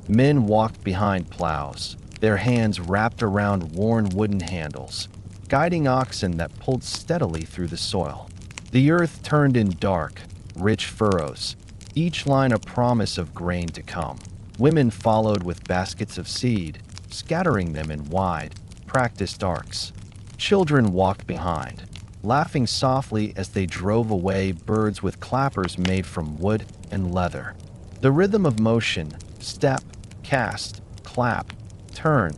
Men walked behind plows, their hands wrapped around worn wooden handles, guiding oxen that pulled steadily through the soil. The earth turned in dark, rich furrows, each line a promise of grain to come. Women followed with baskets of seed, scattering them in wide, practiced arcs. Children walked behind, laughing softly as they drove away birds with clappers made from wood and leather. The rhythm of motion, step, cast, clap, turn,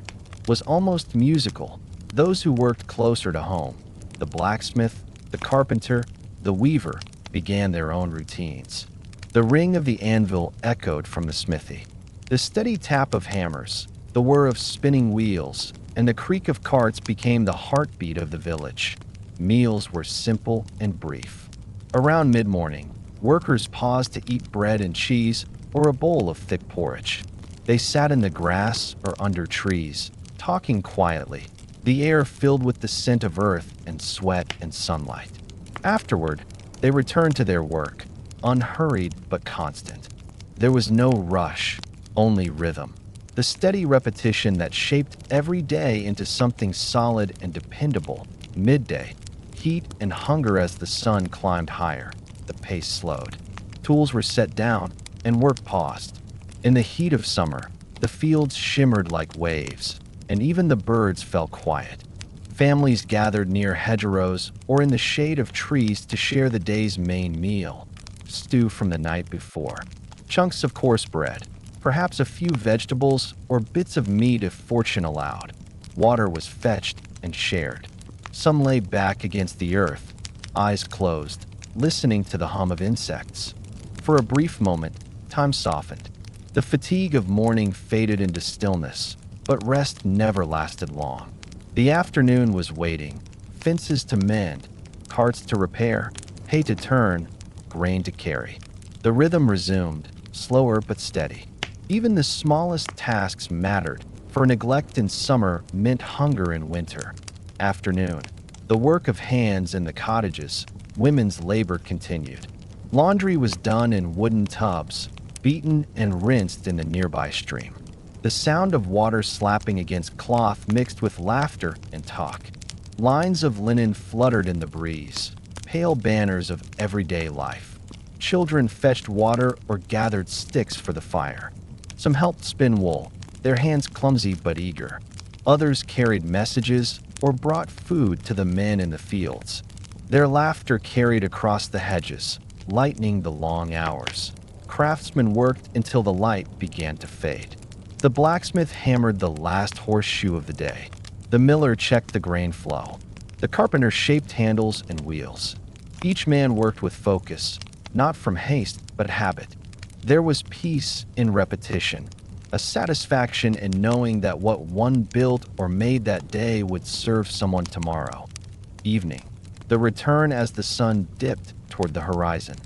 was almost musical. Those who worked closer to home, the blacksmith, the carpenter, the weaver, began their own routines. The ring of the anvil echoed from the smithy. The steady tap of hammers, the whir of spinning wheels, and the creak of carts became the heartbeat of the village. Meals were simple and brief. Around mid-morning, workers paused to eat bread and cheese or a bowl of thick porridge. They sat in the grass or under trees, talking quietly, the air filled with the scent of earth and sweat and sunlight. Afterward, they returned to their work, unhurried but constant. There was no rush, only rhythm. The steady repetition that shaped every day into something solid and dependable. Midday, heat and hunger. As the sun climbed higher, the pace slowed. Tools were set down and work paused. In the heat of summer, the fields shimmered like waves, and even the birds fell quiet. Families gathered near hedgerows or in the shade of trees to share the day's main meal, stew from the night before, chunks of coarse bread, perhaps a few vegetables or bits of meat if fortune allowed. Water was fetched and shared. Some lay back against the earth, eyes closed, listening to the hum of insects. For a brief moment, time softened. The fatigue of morning faded into stillness, but rest never lasted long. The afternoon was waiting, fences to mend, carts to repair, hay to turn, grain to carry. The rhythm resumed, slower but steady. Even the smallest tasks mattered, for neglect in summer meant hunger in winter. Afternoon, the work of hands in the cottages, women's labor continued. Laundry was done in wooden tubs, beaten and rinsed in the nearby stream. The sound of water slapping against cloth mixed with laughter and talk. Lines of linen fluttered in the breeze, pale banners of everyday life. Children fetched water or gathered sticks for the fire. Some helped spin wool, their hands clumsy but eager. Others carried messages or brought food to the men in the fields. Their laughter carried across the hedges, lightening the long hours. Craftsmen worked until the light began to fade. The blacksmith hammered the last horseshoe of the day. The miller checked the grain flow. The carpenter shaped handles and wheels. Each man worked with focus, not from haste but habit. There was peace in repetition, a satisfaction in knowing that what one built or made that day would serve someone tomorrow. Evening, the return as the sun dipped toward the horizon.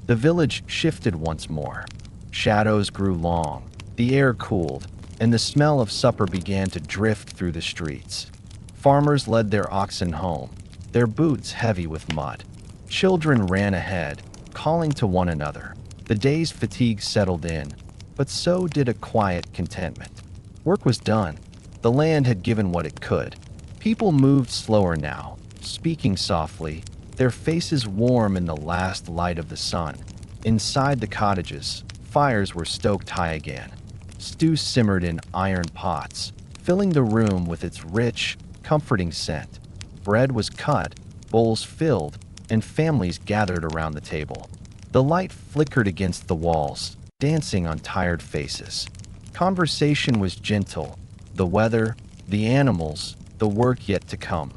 The village shifted once more. Shadows grew long, the air cooled, and the smell of supper began to drift through the streets. Farmers led their oxen home, their boots heavy with mud. Children ran ahead, calling to one another. The day's fatigue settled in, but so did a quiet contentment. Work was done. The land had given what it could. People moved slower now, speaking softly, their faces warm in the last light of the sun. Inside the cottages, fires were stoked high again. Stew simmered in iron pots, filling the room with its rich, comforting scent. Bread was cut, bowls filled, and families gathered around the table. The light flickered against the walls, dancing on tired faces. Conversation was gentle. The weather, the animals, the work yet to come.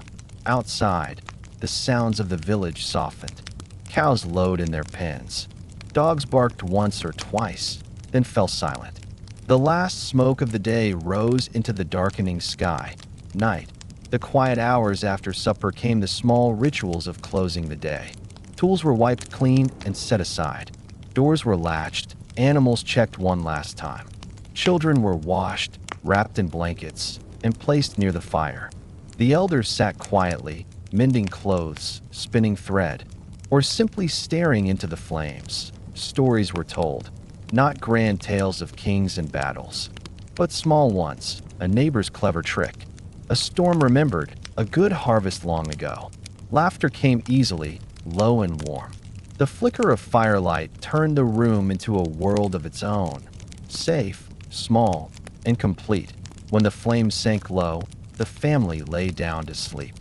Outside, the sounds of the village softened. Cows lowed in their pens. Dogs barked once or twice, then fell silent. The last smoke of the day rose into the darkening sky. Night. The quiet hours after supper came the small rituals of closing the day. Tools were wiped clean and set aside. Doors were latched. Animals checked one last time. Children were washed, wrapped in blankets, and placed near the fire. The elders sat quietly, mending clothes, spinning thread, or simply staring into the flames. Stories were told, not grand tales of kings and battles, but small ones, a neighbor's clever trick, a storm remembered, a good harvest long ago. Laughter came easily, low and warm. The flicker of firelight turned the room into a world of its own, safe, small, and complete. When the flames sank low, the family lay down to sleep.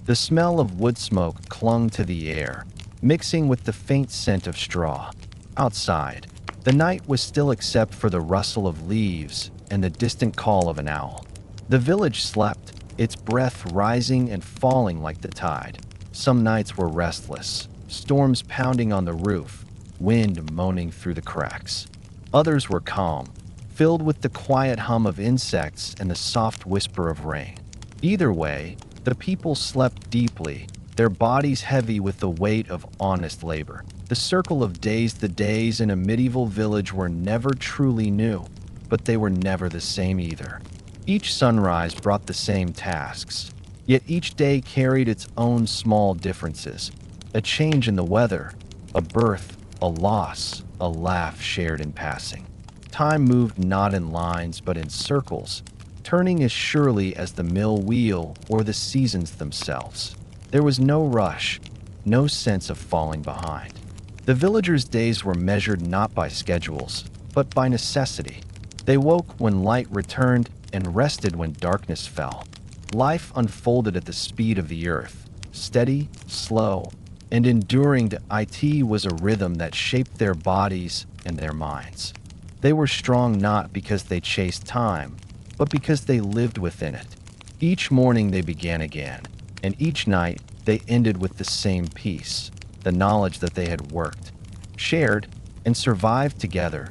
The smell of wood smoke clung to the air, mixing with the faint scent of straw. Outside, the night was still except for the rustle of leaves and the distant call of an owl. The village slept, its breath rising and falling like the tide. Some nights were restless, storms pounding on the roof, wind moaning through the cracks. Others were calm, filled with the quiet hum of insects and the soft whisper of rain. Either way, the people slept deeply, their bodies heavy with the weight of honest labor. The circle of days, the days in a medieval village were never truly new, but they were never the same either. Each sunrise brought the same tasks, yet each day carried its own small differences. A change in the weather, a birth, a loss, a laugh shared in passing. Time moved not in lines but in circles, turning as surely as the mill wheel or the seasons themselves. There was no rush, no sense of falling behind. The villagers' days were measured not by schedules, but by necessity. They woke when light returned and rested when darkness fell. Life unfolded at the speed of the earth, steady, slow, and enduring. To it was a rhythm that shaped their bodies and their minds. They were strong not because they chased time, but because they lived within it. Each morning they began again, and each night they ended with the same peace, the knowledge that they had worked, shared, and survived together.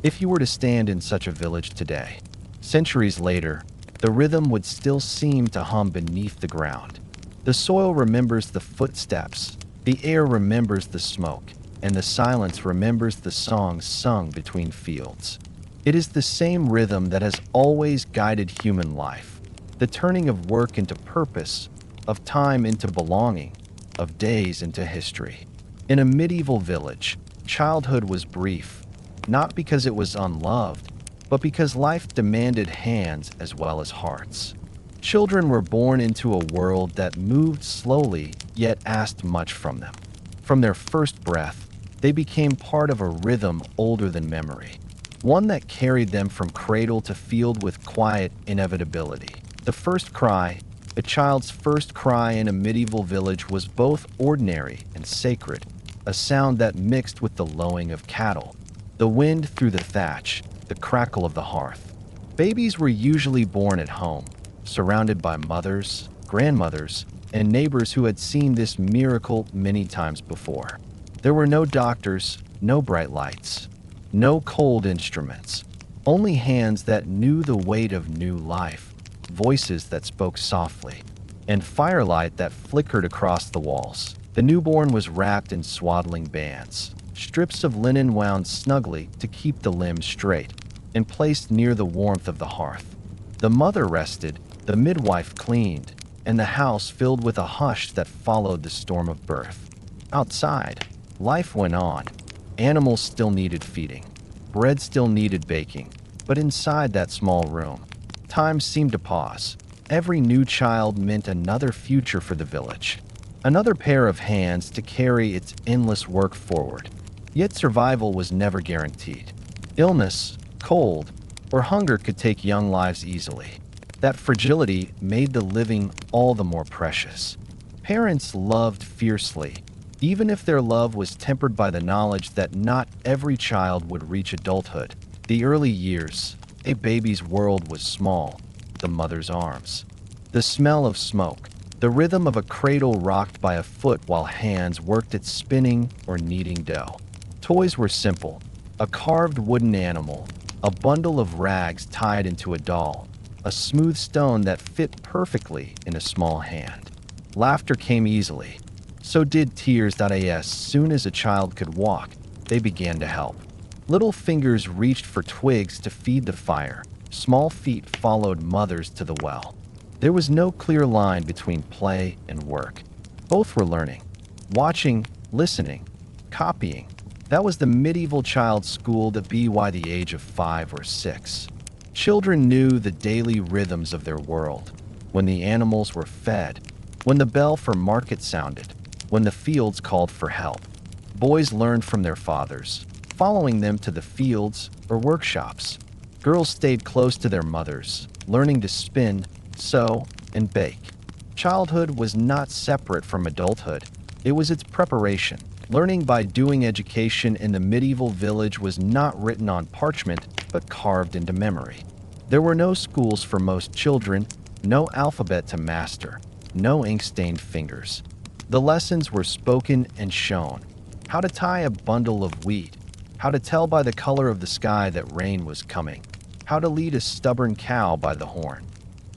If you were to stand in such a village today, centuries later, the rhythm would still seem to hum beneath the ground. The soil remembers the footsteps, the air remembers the smoke, and the silence remembers the songs sung between fields. It is the same rhythm that has always guided human life, the turning of work into purpose, of time into belonging, of days into history. In a medieval village, childhood was brief, not because it was unloved, but because life demanded hands as well as hearts. Children were born into a world that moved slowly, yet asked much from them. From their first breath, they became part of a rhythm older than memory, one that carried them from cradle to field with quiet inevitability. The first cry, a child's first cry in a medieval village, was both ordinary and sacred, a sound that mixed with the lowing of cattle, the wind through the thatch, the crackle of the hearth. Babies were usually born at home, surrounded by mothers, grandmothers, and neighbors who had seen this miracle many times before. There were no doctors, no bright lights, no cold instruments, only hands that knew the weight of new life, voices that spoke softly, and firelight that flickered across the walls. The newborn was wrapped in swaddling bands, strips of linen wound snugly to keep the limbs straight, and placed near the warmth of the hearth. The mother rested, the midwife cleaned, and the house filled with a hush that followed the storm of birth. Outside, life went on. Animals still needed feeding. Bread still needed baking. But inside that small room, time seemed to pause. Every new child meant another future for the village. Another pair of hands to carry its endless work forward. Yet survival was never guaranteed. Illness, cold, or hunger could take young lives easily. That fragility made the living all the more precious. Parents loved fiercely, even if their love was tempered by the knowledge that not every child would reach adulthood. The early years, a baby's world was small, the mother's arms. The smell of smoke, the rhythm of a cradle rocked by a foot while hands worked at spinning or kneading dough. Toys were simple: a carved wooden animal, a bundle of rags tied into a doll, a smooth stone that fit perfectly in a small hand. Laughter came easily. So did tears. As soon as a child could walk, they began to help. Little fingers reached for twigs to feed the fire. Small feet followed mothers to the well. There was no clear line between play and work. Both were learning, watching, listening, copying. That was the medieval child schooled at by the age of 5 or 6. Children knew the daily rhythms of their world. When the animals were fed, when the bell for market sounded, when the fields called for help. Boys learned from their fathers, following them to the fields or workshops. Girls stayed close to their mothers, learning to spin, sew, and bake. Childhood was not separate from adulthood. It was its preparation. Learning by doing. Education in the medieval village was not written on parchment, but carved into memory. There were no schools for most children, no alphabet to master, no ink-stained fingers. The lessons were spoken and shown. How to tie a bundle of wheat, how to tell by the color of the sky that rain was coming, how to lead a stubborn cow by the horn.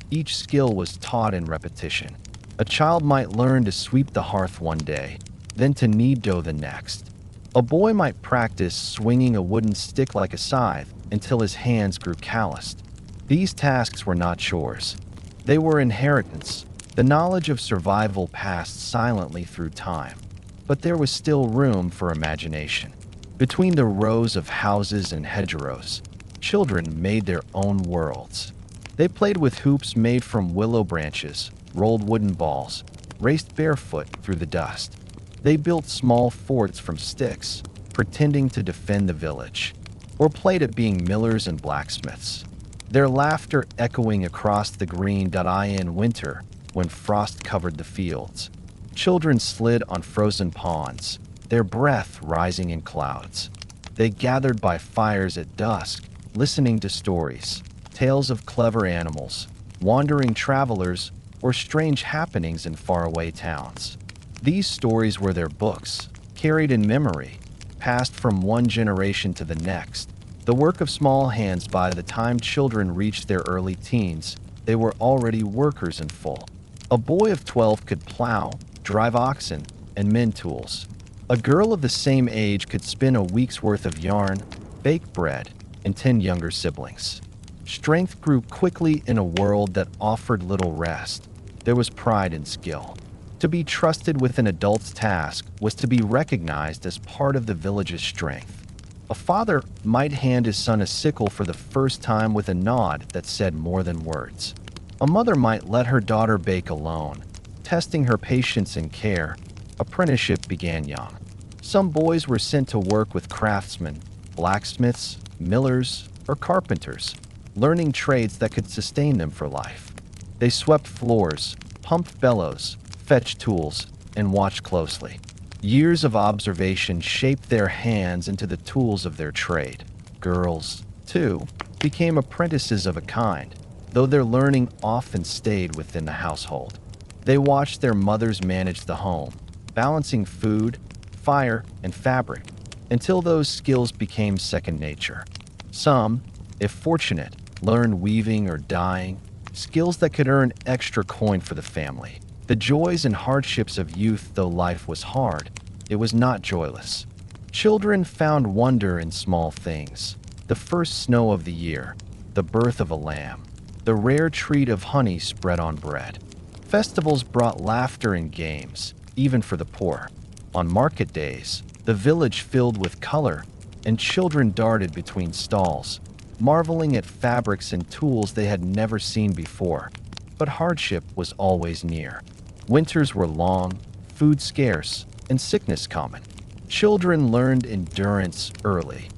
Each skill was taught in repetition. A child might learn to sweep the hearth one day, then to knead dough the next. A boy might practice swinging a wooden stick like a scythe until his hands grew calloused. These tasks were not chores. They were inheritance, the knowledge of survival passed silently through time. But there was still room for imagination. Between the rows of houses and hedgerows, children made their own worlds. They played with hoops made from willow branches, rolled wooden balls, raced barefoot through the dust. They built small forts from sticks, pretending to defend the village, or played at being millers and blacksmiths. Their laughter echoing across the green in winter when frost covered the fields. Children slid on frozen ponds, their breath rising in clouds. They gathered by fires at dusk, listening to stories, tales of clever animals, wandering travelers, or strange happenings in faraway towns. These stories were their books, carried in memory, passed from one generation to the next. The work of small hands. By the time children reached their early teens, they were already workers in full. A boy of 12 could plow, drive oxen, and mend tools. A girl of the same age could spin a week's worth of yarn, bake bread, and tend younger siblings. Strength grew quickly in a world that offered little rest. There was pride in skill. To be trusted with an adult's task was to be recognized as part of the village's strength. A father might hand his son a sickle for the first time with a nod that said more than words. A mother might let her daughter bake alone, testing her patience and care. Apprenticeship began young. Some boys were sent to work with craftsmen, blacksmiths, millers, or carpenters, learning trades that could sustain them for life. They swept floors, pumped bellows, fetched tools, and watched closely. Years of observation shaped their hands into the tools of their trade. Girls, too, became apprentices of a kind, though their learning often stayed within the household. They watched their mothers manage the home, balancing food, fire, and fabric, until those skills became second nature. Some, if fortunate, learned weaving or dyeing, skills that could earn extra coin for the family. The joys and hardships of youth. Though life was hard, it was not joyless. Children found wonder in small things: the first snow of the year, the birth of a lamb, the rare treat of honey spread on bread. Festivals brought laughter and games, even for the poor. On market days, the village filled with color, and children darted between stalls, marveling at fabrics and tools they had never seen before. But hardship was always near. Winters were long, food scarce, and sickness common. Children learned endurance early,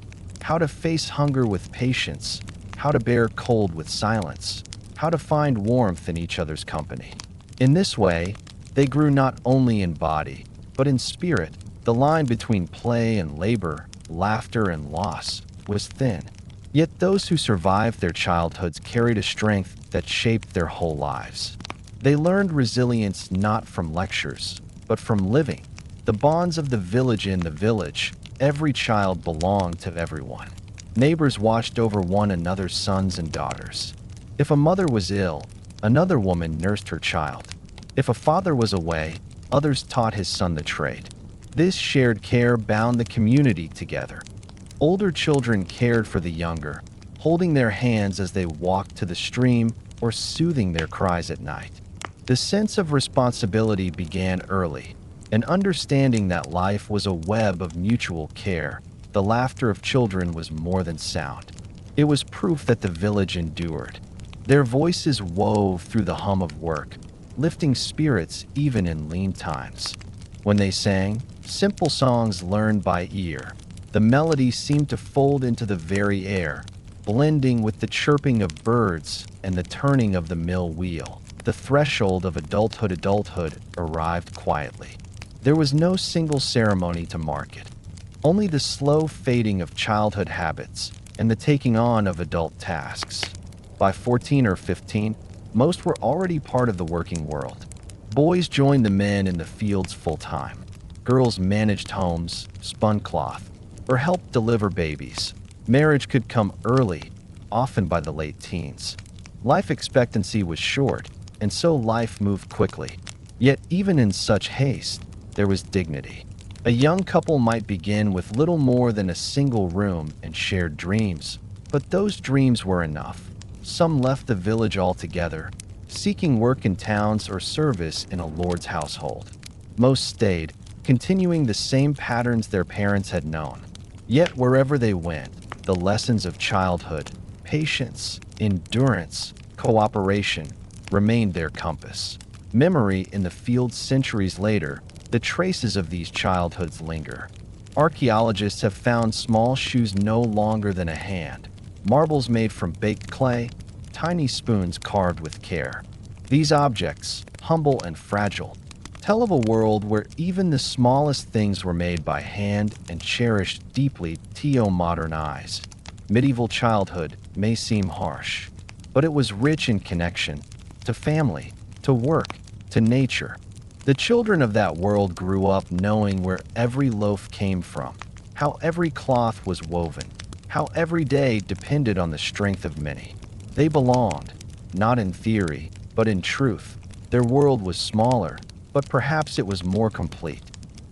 how to face hunger with patience, how to bear cold with silence, how to find warmth in each other's company. In this way, they grew not only in body, but in spirit. The line between play and labor, laughter and loss, was thin. Yet those who survived their childhoods carried a strength that shaped their whole lives. They learned resilience not from lectures, but from living. The bonds of the village. In the village, every child belonged to everyone. Neighbors watched over one another's sons and daughters. If a mother was ill, another woman nursed her child. If a father was away, others taught his son the trade. This shared care bound the community together. Older children cared for the younger, holding their hands as they walked to the stream or soothing their cries at night. The sense of responsibility began early, an understanding that life was a web of mutual care. The laughter of children was more than sound. It was proof that the village endured. Their voices wove through the hum of work, lifting spirits even in lean times. When they sang, simple songs learned by ear, the melody seemed to fold into the very air, blending with the chirping of birds and the turning of the mill wheel. The threshold of adulthood arrived quietly. There was no single ceremony to mark it, only the slow fading of childhood habits and the taking on of adult tasks. By 14 or 15, most were already part of the working world. Boys joined the men in the fields full-time. Girls managed homes, spun cloth, or helped deliver babies. Marriage could come early, often by the late teens. Life expectancy was short, and so life moved quickly. Yet even in such haste, there was dignity. A young couple might begin with little more than a single room and shared dreams, but those dreams were enough. Some left the village altogether, seeking work in towns or service in a lord's household. Most stayed, continuing the same patterns their parents had known. Yet wherever they went, the lessons of childhood, patience, endurance, cooperation, remained their compass. Memory in the fields centuries later, the traces of these childhoods linger. Archaeologists have found small shoes no longer than a hand, marbles made from baked clay, tiny spoons carved with care. These objects, humble and fragile, tell of a world where even the smallest things were made by hand and cherished deeply to modern eyes. Medieval childhood may seem harsh, but it was rich in connection to family, to work, to nature. The children of that world grew up knowing where every loaf came from, how every cloth was woven, how every day depended on the strength of many. They belonged, not in theory, but in truth. Their world was smaller, but perhaps it was more complete.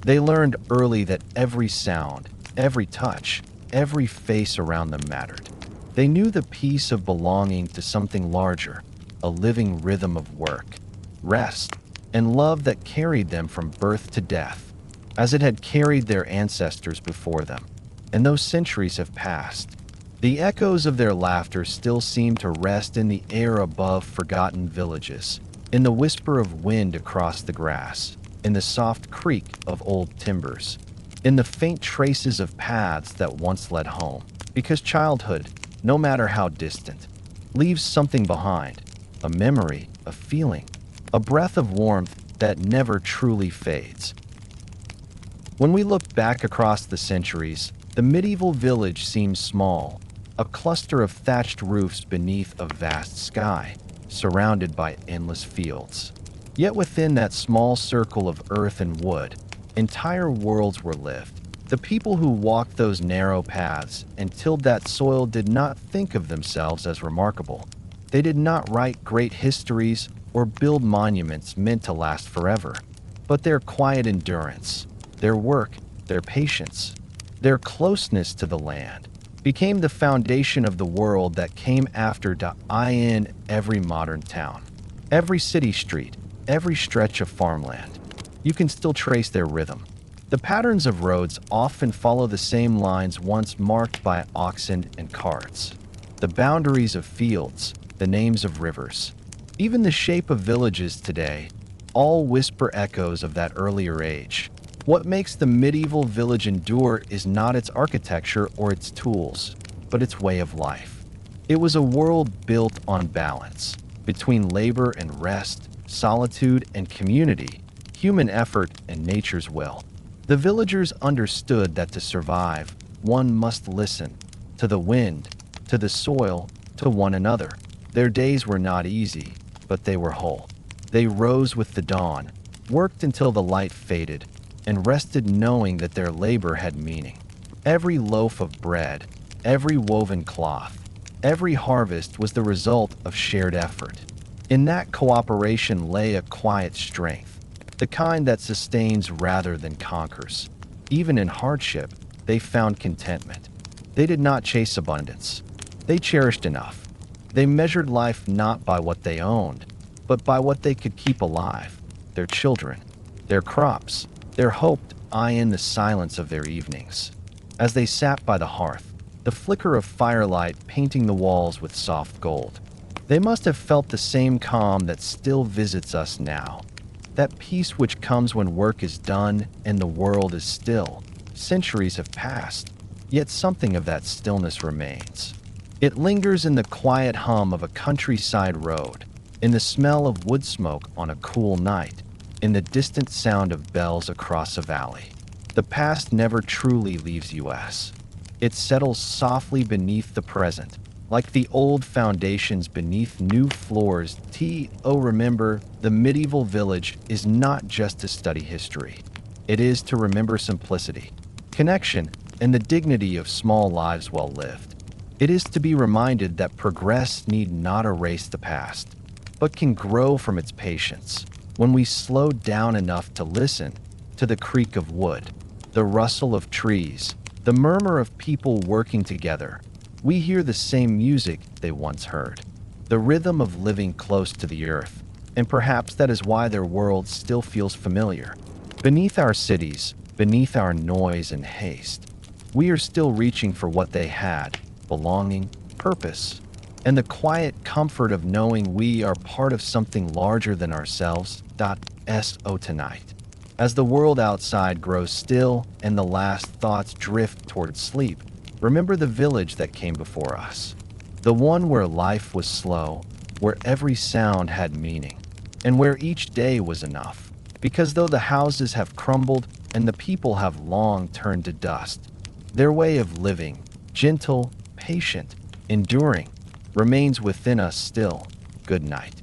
They learned early that every sound, every touch, every face around them mattered. They knew the peace of belonging to something larger, a living rhythm of work, rest, and love that carried them from birth to death, as it had carried their ancestors before them. And those centuries have passed. The echoes of their laughter still seem to rest in the air above forgotten villages, in the whisper of wind across the grass, in the soft creak of old timbers, in the faint traces of paths that once led home. Because childhood, no matter how distant, leaves something behind, a memory, a feeling, a breath of warmth that never truly fades. When we look back across the centuries, the medieval village seems small, a cluster of thatched roofs beneath a vast sky, surrounded by endless fields. Yet within that small circle of earth and wood, entire worlds were lived. The people who walked those narrow paths and tilled that soil did not think of themselves as remarkable. They did not write great histories or build monuments meant to last forever, but their quiet endurance, their work, their patience, their closeness to the land became the foundation of the world that came after. In every modern town, every city street, every stretch of farmland, you can still trace their rhythm. The patterns of roads often follow the same lines once marked by oxen and carts. The boundaries of fields, the names of rivers, even the shape of villages today, all whisper echoes of that earlier age. What makes the medieval village endure is not its architecture or its tools, but its way of life. It was a world built on balance between labor and rest, solitude and community, human effort and nature's will. The villagers understood that to survive, one must listen to the wind, to the soil, to one another. Their days were not easy, but they were whole. They rose with the dawn, worked until the light faded, and rested knowing that their labor had meaning. Every loaf of bread, every woven cloth, every harvest was the result of shared effort. In that cooperation lay a quiet strength, the kind that sustains rather than conquers. Even in hardship, they found contentment. They did not chase abundance. They cherished enough. They measured life not by what they owned, but by what they could keep alive: their children, their crops, their hope in the silence of their evenings. As they sat by the hearth, the flicker of firelight painting the walls with soft gold, they must have felt the same calm that still visits us now. That peace which comes when work is done and the world is still. Centuries have passed, yet something of that stillness remains. It lingers in the quiet hum of a countryside road, in the smell of wood smoke on a cool night, in the distant sound of bells across a valley. The past never truly leaves us. It settles softly beneath the present, like the old foundations beneath new floors. Remember, the medieval village is not just to study history. It is to remember simplicity, connection, and the dignity of small lives well lived. It is to be reminded that progress need not erase the past, but can grow from its patience. When we slow down enough to listen to the creak of wood, the rustle of trees, the murmur of people working together, we hear the same music they once heard, the rhythm of living close to the earth, and perhaps that is why their world still feels familiar. Beneath our cities, beneath our noise and haste, we are still reaching for what they had: belonging, purpose, and the quiet comfort of knowing we are part of something larger than ourselves. Tonight, as the world outside grows still and the last thoughts drift toward sleep, remember the village that came before us, the one where life was slow, where every sound had meaning, and where each day was enough. Because though the houses have crumbled and the people have long turned to dust, their way of living, gentle, patient, enduring, remains within us still. Good night.